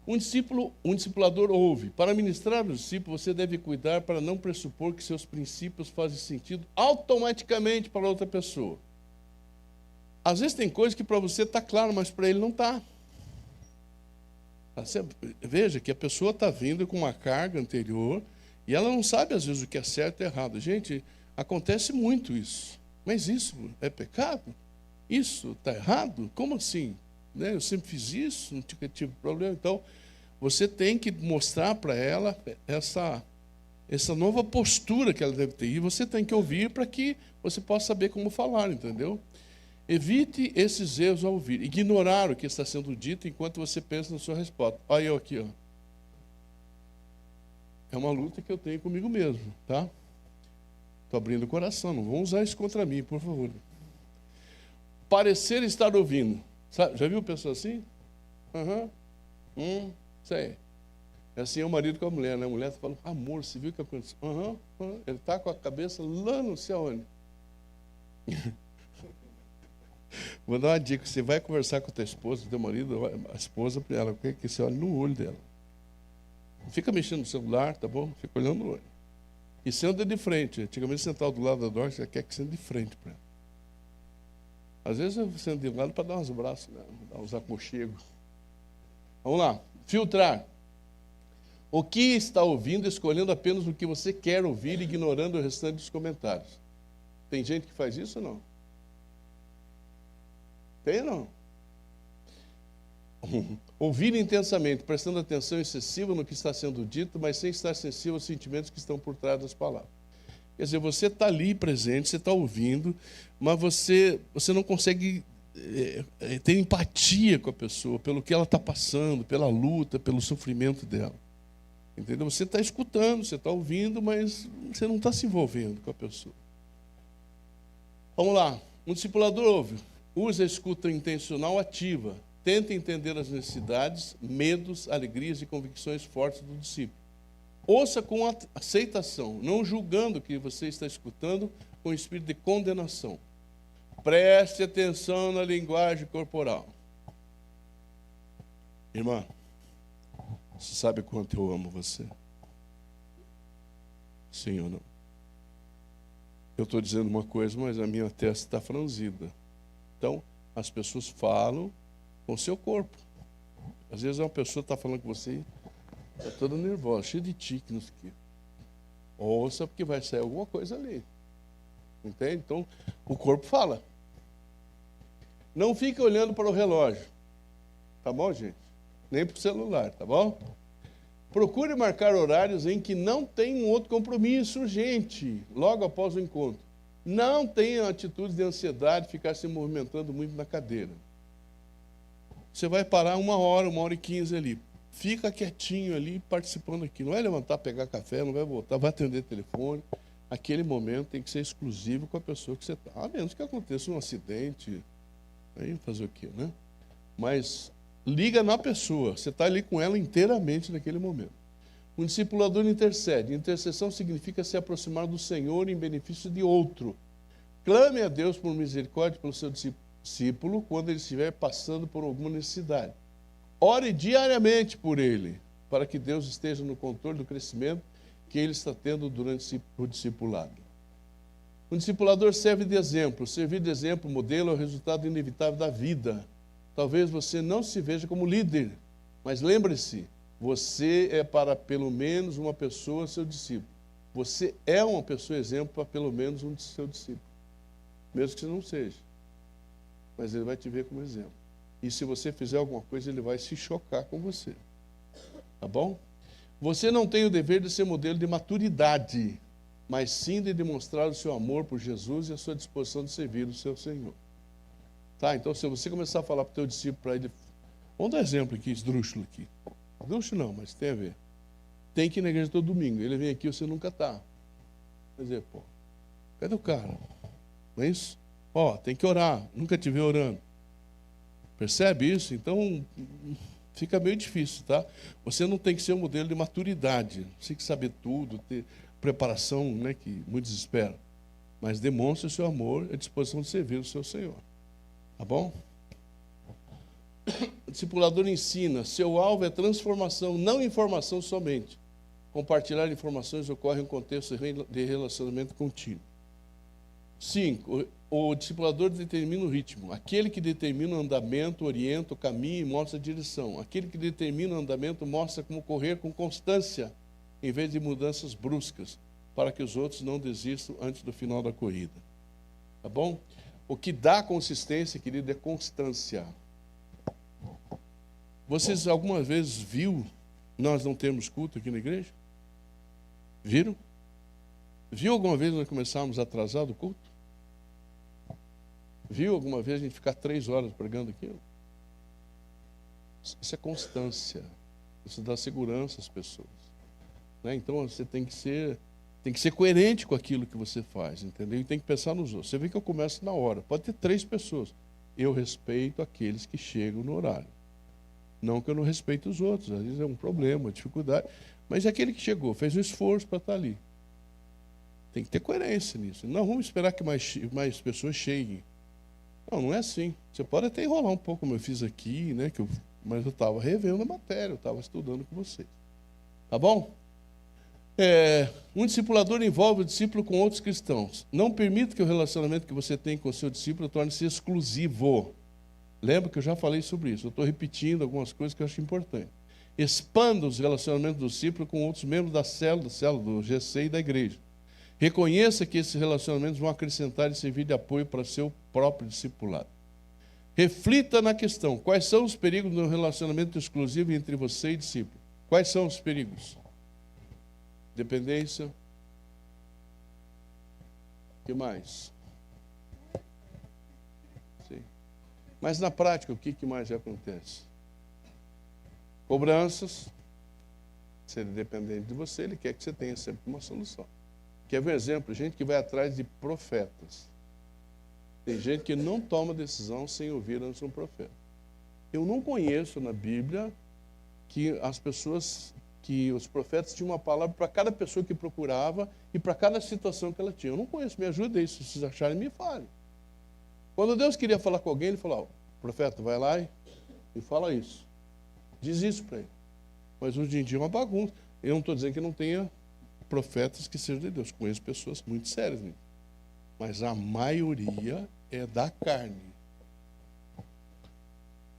Um discipulador ouve. Para ministrar o discípulo, você deve cuidar para não pressupor que seus princípios fazem sentido automaticamente para outra pessoa. Às vezes tem coisa que para você está claro, mas para ele não está. Veja que a pessoa está vindo com uma carga anterior e ela não sabe, às vezes, o que é certo e errado. Gente, acontece muito isso. Mas isso é pecado? Isso está errado? Como assim? Né? Eu sempre fiz isso, nunca tive problema. Então, você tem que mostrar para ela essa nova postura que ela deve ter. E você tem que ouvir para que você possa saber como falar, entendeu? Evite esses erros ao ouvir. Ignorar o que está sendo dito enquanto você pensa na sua resposta. Olha eu aqui, ó. É uma luta que eu tenho comigo mesmo, tá? Estou abrindo o coração, não vão usar isso contra mim, por favor. Parecer estar ouvindo. Sabe, já viu pessoa assim? Sei. É assim é o marido com a mulher, né? A mulher está falando, amor, você viu o que aconteceu? Ele está com a cabeça lá não sei aonde. Vou dar uma dica. Você vai conversar com a tua esposa, teu marido, a esposa, ela quer que você olhe no olho dela. Não fica mexendo no celular, tá bom? Fica olhando no olho. E senta de frente. Antigamente sentava do lado da dor, você quer que sente de frente para ela. Às vezes eu sento de lado para dar uns abraços, né? Dar uns aconchegos. Vamos lá. Filtrar. O que está ouvindo, escolhendo apenas o que você quer ouvir, ignorando o restante dos comentários. Tem gente que faz isso ou não? Tem ou não? Ouvir intensamente, prestando atenção excessiva no que está sendo dito, mas sem estar sensível aos sentimentos que estão por trás das palavras. Quer dizer, você está ali presente, você está ouvindo, mas você não consegue ter empatia com a pessoa, pelo que ela está passando, pela luta, pelo sofrimento dela. Entendeu? Você está escutando, você está ouvindo, mas você não está se envolvendo com a pessoa. Vamos lá. Um discipulador ouve. Usa a escuta intencional ativa. Tenta entender as necessidades, medos, alegrias e convicções fortes do discípulo. Ouça com aceitação, não julgando o que você está escutando com espírito de condenação. Preste atenção na linguagem corporal. Irmã, você sabe quanto eu amo você? Sim ou não? Eu estou dizendo uma coisa, mas a minha testa está franzida. Então, as pessoas falam com o seu corpo. Às vezes uma pessoa está falando com você, está toda nervosa, cheia de tique, não sei o quê. Ouça, porque vai sair alguma coisa ali. Entende? Então, o corpo fala. Não fique olhando para o relógio. Tá bom, gente? Nem para o celular, tá bom? Procure marcar horários em que não tem um outro compromisso urgente, logo após o encontro. Não tenha atitudes de ansiedade, ficar se movimentando muito na cadeira. Você vai parar 1h, 1h15 ali. Fica quietinho ali, participando aqui. Não vai levantar, pegar café, não vai voltar, vai atender telefone. Aquele momento tem que ser exclusivo com a pessoa que você está. A menos que aconteça um acidente, aí fazer o quê, né? Mas liga na pessoa, você está ali com ela inteiramente naquele momento. Um discipulador intercede. Intercessão significa se aproximar do Senhor em benefício de outro. Clame a Deus por misericórdia pelo seu discípulo quando ele estiver passando por alguma necessidade. Ore diariamente por ele, para que Deus esteja no controle do crescimento que ele está tendo durante o discipulado. Um discipulador serve de exemplo. Servir de exemplo, modelo, é o resultado inevitável da vida. Talvez você não se veja como líder, mas lembre-se, você é para pelo menos uma pessoa seu discípulo. Você é uma pessoa exemplo para pelo menos um de seu discípulo. Mesmo que você não seja. Mas ele vai te ver como exemplo. E se você fizer alguma coisa, ele vai se chocar com você. Tá bom? Você não tem o dever de ser modelo de maturidade, mas sim de demonstrar o seu amor por Jesus e a sua disposição de servir o seu Senhor. Tá? Então, se você começar a falar para o teu discípulo, para ele... Vamos dar exemplo aqui, esdrúxulo aqui. Esdrúxulo não, mas tem a ver. Tem que ir na igreja todo domingo. Ele vem aqui, você nunca está. Quer dizer, pô, cadê o cara? Não é isso? Ó, tem que orar. Nunca te vi orando. Percebe isso? Então, fica meio difícil, tá? Você não tem que ser um modelo de maturidade. Você tem que saber tudo, ter preparação, né, que muitos esperam. Mas demonstre o seu amor e a disposição de servir o seu Senhor. Tá bom? O discipulador ensina. Seu alvo é transformação, não informação somente. Compartilhar informações ocorre em um contexto de relacionamento contínuo. 5. O discipulador determina o ritmo. Aquele que determina o andamento, orienta o caminho e mostra a direção. Aquele que determina o andamento mostra como correr com constância, em vez de mudanças bruscas, para que os outros não desistam antes do final da corrida. Tá bom? O que dá consistência, querido, é constância. Vocês alguma vez viu nós não termos culto aqui na igreja? Viram? Viu alguma vez nós começarmos atrasado o culto? Viu alguma vez a gente ficar 3 horas pregando aquilo? Isso é constância. Isso dá segurança às pessoas. Né? Então você tem que ser coerente com aquilo que você faz, entendeu? E tem que pensar nos outros. Você vê que eu começo na hora. Pode ter 3 pessoas. Eu respeito aqueles que chegam no horário. Não que eu não respeite os outros. Às vezes é um problema, uma dificuldade. Mas é aquele que chegou, fez um esforço para estar ali. Tem que ter coerência nisso. Não vamos esperar que mais pessoas cheguem. Não, não é assim. Você pode até enrolar um pouco, como eu fiz aqui, né? Mas eu estava revendo a matéria, eu estava estudando com vocês. Tá bom? Um discipulador envolve o discípulo com outros cristãos. Não permita que o relacionamento que você tem com o seu discípulo torne-se exclusivo. Lembra que eu já falei sobre isso. Eu estou repetindo algumas coisas que eu acho importante. Expanda os relacionamentos do discípulo com outros membros da célula do GC e da igreja. Reconheça que esses relacionamentos vão acrescentar e servir de apoio para seu próprio discipulado. Reflita na questão: quais são os perigos do relacionamento exclusivo entre você e discípulo? Quais são os perigos? Dependência. O que mais? Sim. Mas na prática, o que mais acontece? Cobranças. Se ele é dependente de você, ele quer que você tenha sempre uma solução. Quer ver um exemplo? Gente que vai atrás de profetas. Tem gente que não toma decisão sem ouvir antes um profeta. Eu não conheço na Bíblia que os profetas tinham uma palavra para cada pessoa que procurava e para cada situação que ela tinha. Eu não conheço, me ajuda aí, se vocês acharem, me falem. Quando Deus queria falar com alguém, ele falou: profeta, vai lá e fala isso. Diz isso para ele. Mas hoje em dia é uma bagunça. Eu não estou dizendo que não tenha profetas que sejam de Deus. Conheço pessoas muito sérias nisso. Mas a maioria é da carne.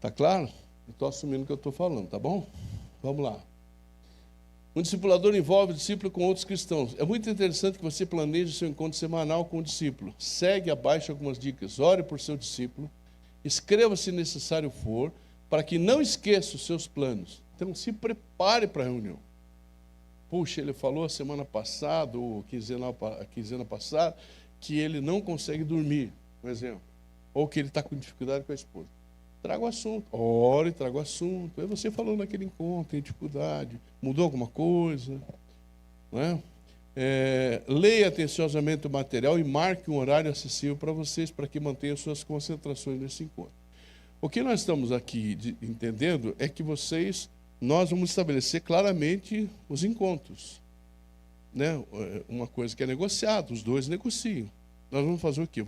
Tá claro? Eu estou assumindo o que eu estou falando, tá bom? Vamos lá. Um discipulador envolve o discípulo com outros cristãos. É muito interessante que você planeje seu encontro semanal com o discípulo. Segue abaixo algumas dicas. Ore por seu discípulo. Escreva se necessário for, para que não esqueça os seus planos. Então, se prepare para a reunião. Puxa, ele falou a semana passada, ou a quinzena passada, que ele não consegue dormir, por exemplo. Ou que ele está com dificuldade com a esposa. Traga o assunto. Ore, traga o assunto. Aí você falou naquele encontro, tem dificuldade. Mudou alguma coisa? Não é? Leia atenciosamente o material e marque um horário acessível para vocês, para que mantenham suas concentrações nesse encontro. O que nós estamos aqui entendendo é que nós vamos estabelecer claramente os encontros. Né? Uma coisa que é negociada, os dois negociam. Nós vamos fazer o quê?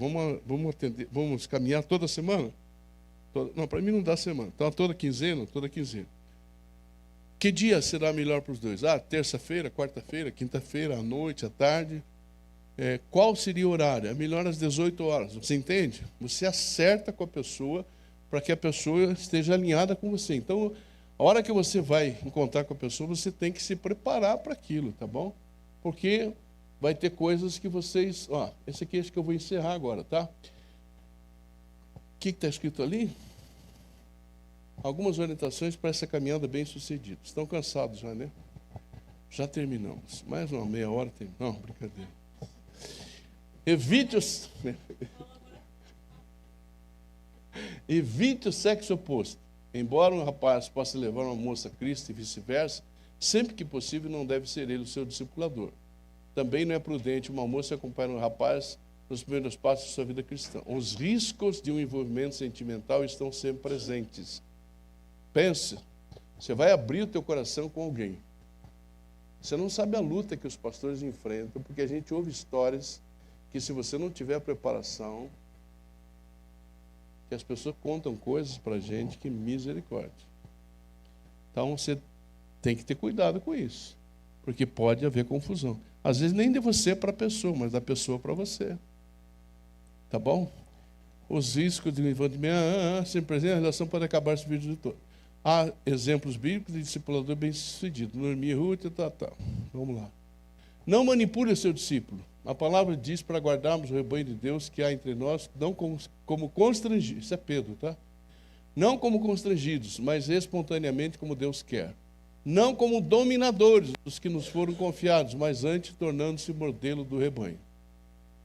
Vamos caminhar toda semana? Não, para mim não dá semana. Então, toda quinzena. Que dia será melhor para os dois? Terça-feira, quarta-feira, quinta-feira, à noite, à tarde. Qual seria o horário? É melhor às 18 horas. Você entende? Você acerta com a pessoa para que a pessoa esteja alinhada com você. Então, a hora que você vai encontrar com a pessoa, você tem que se preparar para aquilo, tá bom? Porque vai ter coisas que vocês... esse aqui acho que eu vou encerrar agora, tá? O que está escrito ali? Algumas orientações para essa caminhada bem-sucedida. Estão cansados já, né? Já terminamos. Mais uma meia hora. Não, brincadeira. Evite o sexo oposto. Embora um rapaz possa levar uma moça a Cristo e vice-versa, sempre que possível não deve ser ele o seu discipulador. Também não é prudente uma moça acompanhar um rapaz nos primeiros passos de sua vida cristã. Os riscos de um envolvimento sentimental estão sempre presentes. Pense, você vai abrir o teu coração com alguém. Você não sabe a luta que os pastores enfrentam, porque a gente ouve histórias que, se você não tiver preparação, que as pessoas contam coisas para a gente, que misericórdia. Então, você tem que ter cuidado com isso, porque pode haver confusão. Às vezes, nem de você para a pessoa, mas da pessoa para você. Tá bom? Os riscos de envolvimento, sempre presente, a relação pode acabar esse vídeo de todo. Há exemplos bíblicos de discipulador bem-sucedido. Noemi, Ruth, Vamos lá. Não manipule o seu discípulo. A palavra diz para guardarmos o rebanho de Deus que há entre nós, não como constrangidos. Isso é Pedro, tá? Não como constrangidos, mas espontaneamente como Deus quer. Não como dominadores dos que nos foram confiados, mas antes tornando-se modelo do rebanho.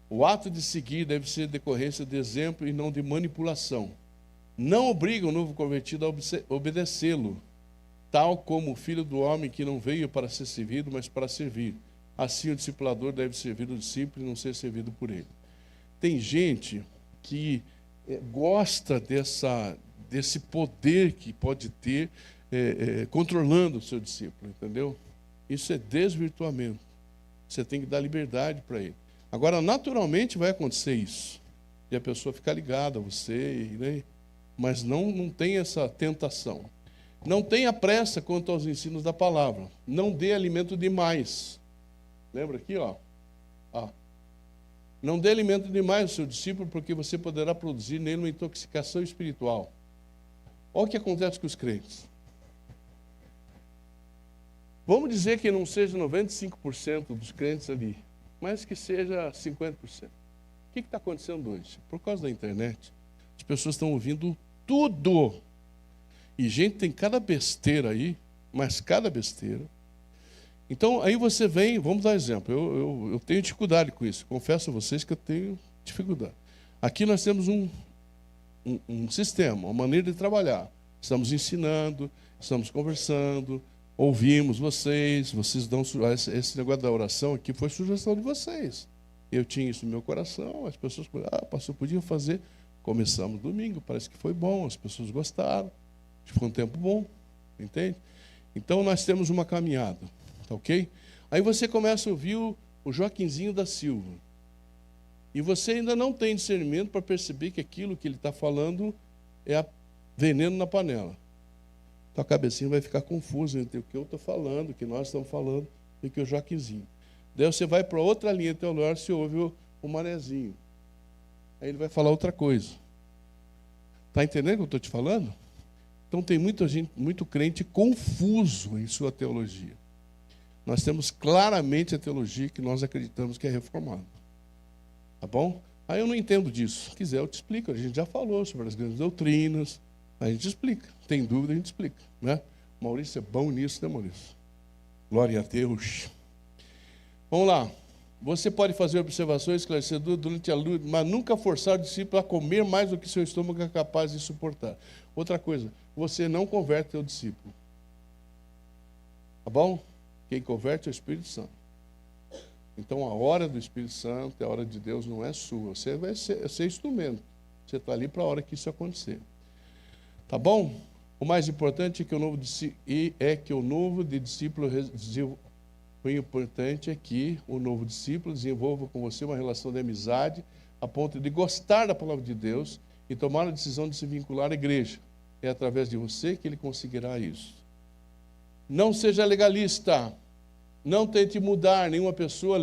O ato de seguir deve ser decorrência de exemplo e não de manipulação. Não obriga o novo convertido a obedecê-lo, tal como o filho do homem que não veio para ser servido, mas para servir. Assim o discipulador deve servir o discípulo e não ser servido por ele. Tem gente que gosta desse poder que pode ter controlando o seu discípulo, entendeu? Isso é desvirtuamento. Você tem que dar liberdade para ele. Agora, naturalmente vai acontecer isso. e a pessoa ficar ligada a você, né? Mas não tem essa tentação. Não tenha pressa quanto aos ensinos da palavra. Não dê alimento demais. Lembra aqui, ó. Não dê alimento demais ao seu discípulo, porque você poderá produzir nele uma intoxicação espiritual. Olha o que acontece com os crentes. Vamos dizer que não seja 95% dos crentes ali, mas que seja 50%. O que está acontecendo hoje? Por causa da internet, as pessoas estão ouvindo tudo. E gente tem cada besteira aí, mas cada besteira. Então, aí você vem, vamos dar exemplo. Eu tenho dificuldade com isso. Confesso a vocês que eu tenho dificuldade. Aqui nós temos um sistema, uma maneira de trabalhar. Estamos ensinando, estamos conversando, ouvimos vocês dão esse negócio da oração aqui foi sugestão de vocês. Eu tinha isso no meu coração, as pessoas pastor, podiam fazer. Começamos domingo, parece que foi bom, as pessoas gostaram, foi um tempo bom, entende? Então nós temos uma caminhada, tá ok? Aí você começa a ouvir o Joaquinzinho da Silva, e você ainda não tem discernimento para perceber que aquilo que ele está falando é veneno na panela. Tua cabecinha vai ficar confusa entre o que eu estou falando, o que nós estamos falando, e o que o Joaquinzinho. Daí você vai para outra linha teológica, você ouve o Manezinho. Aí ele vai falar outra coisa. Está entendendo o que eu estou te falando? Então tem muita gente, muito crente confuso em sua teologia. Nós temos claramente a teologia que nós acreditamos que é reformada. Tá bom? Aí eu não entendo disso. Se quiser, eu te explico. A gente já falou sobre as grandes doutrinas. A gente explica. Tem dúvida, a gente explica. Né? Maurício é bom nisso, né, Maurício? Glória a Deus. Vamos lá. Você pode fazer observações esclarecedoras durante a luta, mas nunca forçar o discípulo a comer mais do que seu estômago é capaz de suportar. Outra coisa, você não converte o discípulo. Tá bom? Quem converte é o Espírito Santo. Então, a hora do Espírito Santo, a hora de Deus não é sua. Você vai ser instrumento. Você está ali para a hora que isso acontecer. Tá bom? O mais importante é que o novo discípulo o importante é que o novo discípulo desenvolva com você uma relação de amizade a ponto de gostar da palavra de Deus e tomar a decisão de se vincular à igreja. É através de você que ele conseguirá isso. Não seja legalista. Não tente mudar nenhuma pessoa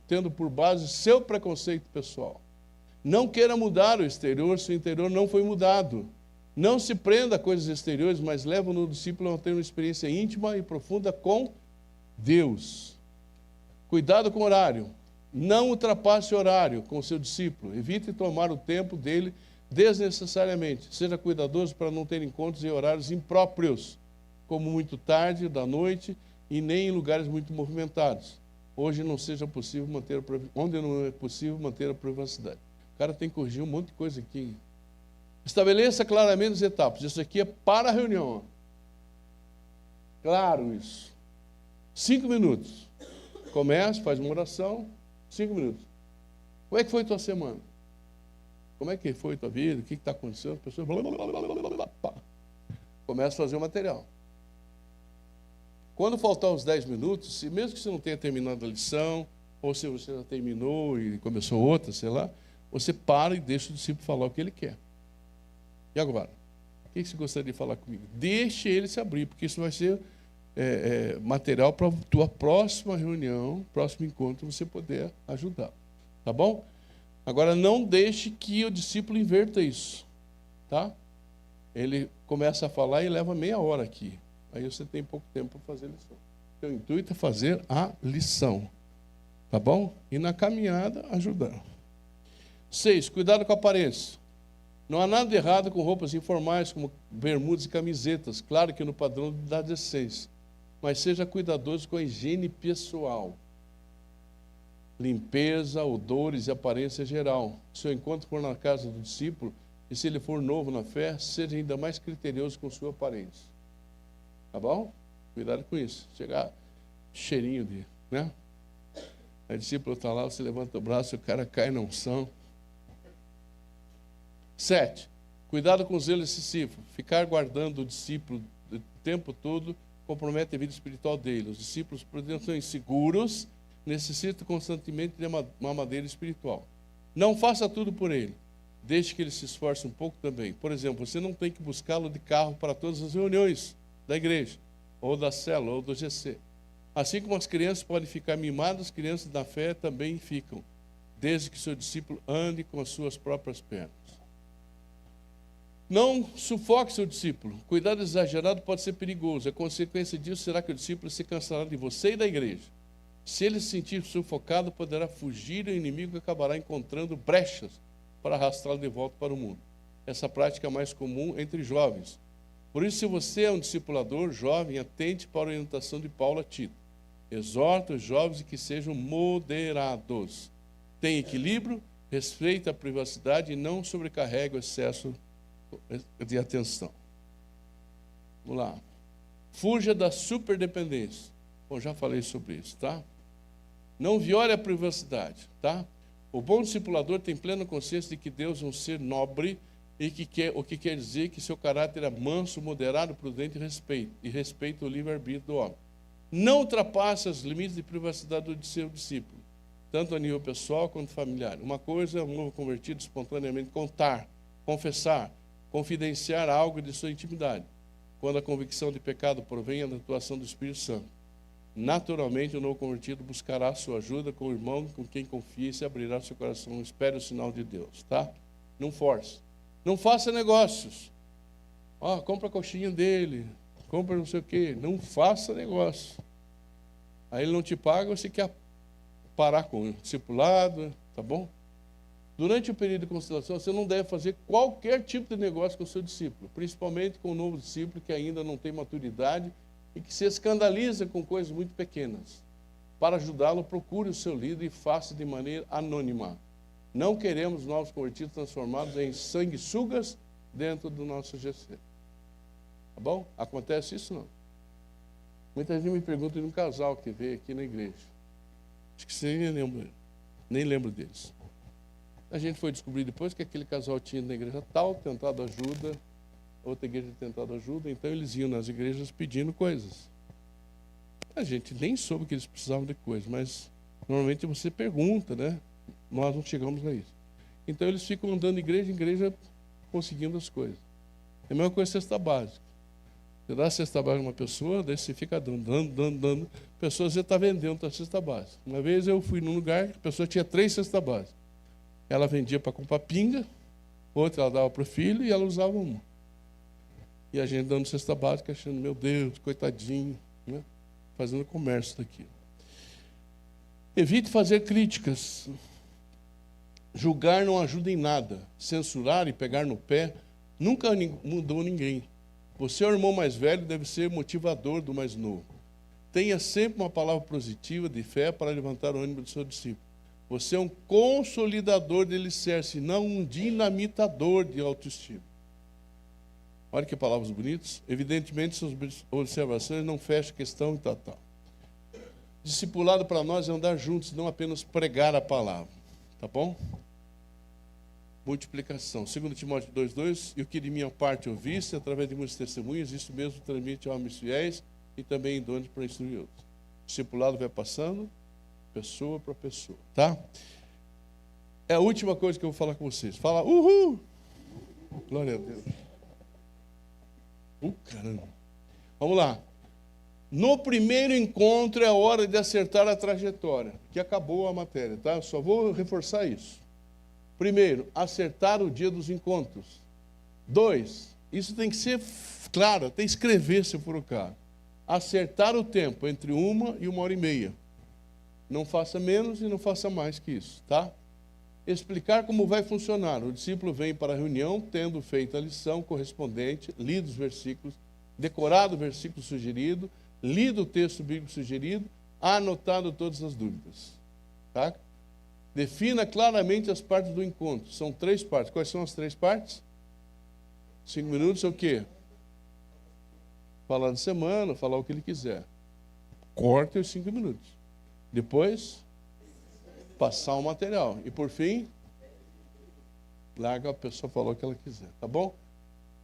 tendo por base seu preconceito pessoal. Não queira mudar o exterior se o interior não foi mudado. Não se prenda a coisas exteriores, mas leva o discípulo a ter uma experiência íntima e profunda com Deus. Cuidado com o horário. Não ultrapasse o horário com o seu discípulo. Evite tomar o tempo dele desnecessariamente. Seja cuidadoso para não ter encontros em horários impróprios, como muito tarde da noite e nem em lugares muito movimentados. Onde não é possível manter a privacidade. O cara tem que corrigir um monte de coisa aqui. Estabeleça claramente as etapas. Isso aqui é para a reunião. Claro isso. 5 minutos. Começa, faz uma oração, 5 minutos. Como é que foi tua semana? Como é que foi tua vida? O que está acontecendo? A pessoa começa a fazer o material. Quando faltar os 10 minutos, mesmo que você não tenha terminado a lição, ou se você já terminou e começou outra, sei lá, você para e deixa o discípulo falar o que ele quer. E agora? O que você gostaria de falar comigo? Deixe ele se abrir, porque isso vai ser material para a tua próxima reunião, próximo encontro, você poder ajudar. Tá bom? Agora, não deixe que o discípulo inverta isso. Tá? Ele começa a falar e leva meia hora aqui. Aí você tem pouco tempo para fazer a lição. Então, o intuito é fazer a lição. Tá bom? E na caminhada, ajudar. 6. Cuidado com a aparência. Não há nada de errado com roupas informais, como bermudas e camisetas. Claro que no padrão da decência. Mas seja cuidadoso com a higiene pessoal. Limpeza, odores e aparência geral. Se o encontro for na casa do discípulo, e se ele for novo na fé, seja ainda mais criterioso com sua aparência. Tá bom? Cuidado com isso. Chegar cheirinho de, né? Aí o discípulo está lá, você levanta o braço, o cara cai na unção. 7. Cuidado com o zelo excessivo. Ficar guardando o discípulo o tempo todo compromete a vida espiritual dele. Os discípulos, por dentro, são inseguros, necessitam constantemente de uma madeira espiritual. Não faça tudo por ele. Deixe que ele se esforce um pouco também. Por exemplo, você não tem que buscá-lo de carro para todas as reuniões da igreja, ou da célula, ou do GC. Assim como as crianças podem ficar mimadas, as crianças da fé também ficam, desde que seu discípulo ande com as suas próprias pernas. Não sufoque seu discípulo. Cuidado exagerado pode ser perigoso. A consequência disso será que o discípulo se cansará de você e da igreja. Se ele se sentir sufocado, poderá fugir e o inimigo acabará encontrando brechas para arrastá-lo de volta para o mundo. Essa prática é mais comum entre jovens. Por isso, se você é um discipulador jovem, atente para a orientação de Paulo a Tito. Exorta os jovens que sejam moderados. Tenha equilíbrio, respeite a privacidade e não sobrecarregue o excesso de atenção. Vamos lá. Fuja da superdependência. Bom, já falei sobre isso, tá? Não viole a privacidade, tá? O bom discipulador tem plena consciência de que Deus é um ser nobre e o que quer dizer que seu caráter é manso, moderado, prudente e respeita o livre-arbítrio do homem. Não ultrapasse os limites de privacidade do seu discípulo, tanto a nível pessoal quanto familiar. Uma coisa é um novo convertido espontaneamente contar, confessar, confidenciar algo de sua intimidade, quando a convicção de pecado provém da atuação do Espírito Santo. Naturalmente, o novo convertido buscará sua ajuda com o irmão com quem confia e se abrirá seu coração. Espere o sinal de Deus, tá? Não force. Não faça negócios. Compra a coxinha dele, compra não sei o quê. Não faça negócio. Aí ele não te paga, você quer parar com o discipulado, tá bom? Durante o período de constelação, você não deve fazer qualquer tipo de negócio com o seu discípulo, principalmente com o novo discípulo que ainda não tem maturidade e que se escandaliza com coisas muito pequenas. Para ajudá-lo, procure o seu líder e faça de maneira anônima. Não queremos novos convertidos transformados em sanguessugas dentro do nosso GC. Tá bom? Acontece isso não? Muita gente me pergunta de um casal que veio aqui na igreja. Acho que você nem lembro deles. A gente foi descobrir depois que aquele casal tinha na igreja tal, tentado ajuda, outra igreja tentado ajuda, então eles iam nas igrejas pedindo coisas. A gente nem soube que eles precisavam de coisas, mas normalmente você pergunta, né? Nós não chegamos a isso. Então eles ficam andando de igreja em igreja conseguindo as coisas. É a mesma coisa cesta básica. Você dá a cesta básica a uma pessoa, daí você fica dando. A pessoa já está vendendo a cesta básica. Uma vez eu fui num lugar, a pessoa tinha 3 cestas básicas. Ela vendia para comprar pinga, outra ela dava para o filho e ela usava uma. E a gente dando cesta básica, achando, meu Deus, coitadinho, né? Fazendo comércio daquilo. Evite fazer críticas. Julgar não ajuda em nada. Censurar e pegar no pé nunca mudou ninguém. Você é o irmão mais velho, deve ser motivador do mais novo. Tenha sempre uma palavra positiva de fé para levantar o ânimo do seu discípulo. Você é um consolidador de alicerce, não um dinamitador de autoestima. Olha que palavras bonitas. Evidentemente, suas observações não fecham a questão e tal. Discipulado para nós é andar juntos, não apenas pregar a palavra. Tá bom? Multiplicação. 2 Timóteo 2,2. E o que de minha parte ouviste, através de muitos testemunhos, isso mesmo transmite a homens fiéis e também idôneos para instruir outros. Discipulado vai passando, pessoa para pessoa. Tá? É a última coisa que eu vou falar com vocês. Fala, uhul! Glória a Deus. Caramba. Vamos lá. No primeiro encontro é hora de acertar a trajetória, que acabou a matéria, tá? Eu só vou reforçar isso. Primeiro, acertar o dia dos encontros. 2, isso tem que ser claro, até escrever se for o caso. Acertar o tempo entre 1 e 1h30. Não faça menos e não faça mais que isso, tá? Explicar como vai funcionar. O discípulo vem para a reunião, tendo feito a lição correspondente, lido os versículos, decorado o versículo sugerido, lido o texto bíblico sugerido, anotado todas as dúvidas. Tá? Defina claramente as partes do encontro. São 3 partes. Quais são as 3 partes? 5 minutos é o quê? Falar de semana, falar o que ele quiser. Corta os 5 minutos. Depois, passar o material. E por fim, larga a pessoa falar o que ela quiser. Tá bom?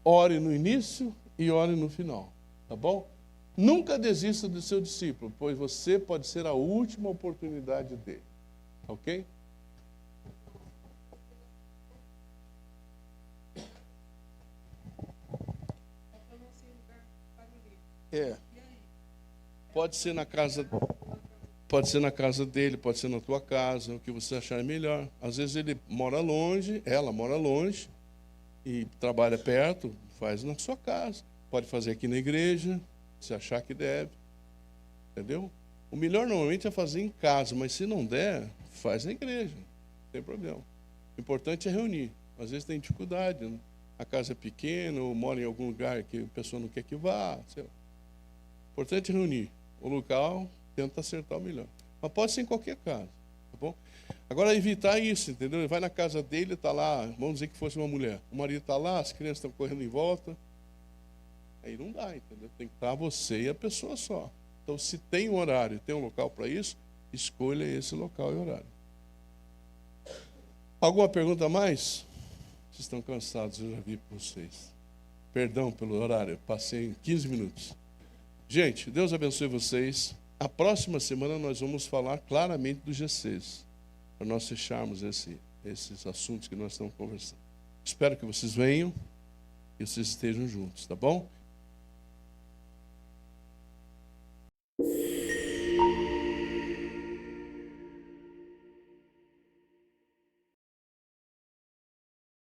Ore no início e ore no final. Tá bom? Nunca desista do seu discípulo, pois você pode ser a última oportunidade dele. Ok? É. Pode ser na casa, pode ser na casa dele, pode ser na tua casa, o que você achar melhor. Às vezes ele mora longe, ela mora longe e trabalha perto, faz na sua casa. Pode fazer aqui na igreja, se achar que deve. Entendeu? O melhor normalmente é fazer em casa, mas se não der, faz na igreja. Não tem problema. O importante é reunir. Às vezes tem dificuldade, né? A casa é pequena, ou mora em algum lugar que a pessoa não quer que vá. Sei lá. O importante é reunir. O local, tenta acertar o melhor. Mas pode ser em qualquer casa, tá bom? Agora, evitar isso, entendeu? Ele vai na casa dele, está lá, vamos dizer que fosse uma mulher. O marido está lá, as crianças estão correndo em volta. Aí não dá, entendeu? Tem que estar você e a pessoa só. Então, se tem um horário, tem um local para isso, escolha esse local e horário. Alguma pergunta a mais? Vocês estão cansados, eu já vi por vocês. Perdão pelo horário, passei em 15 minutos. Gente, Deus abençoe vocês. A próxima semana nós vamos falar claramente do GCs, para nós fecharmos esses assuntos que nós estamos conversando. Espero que vocês venham e vocês estejam juntos, tá bom?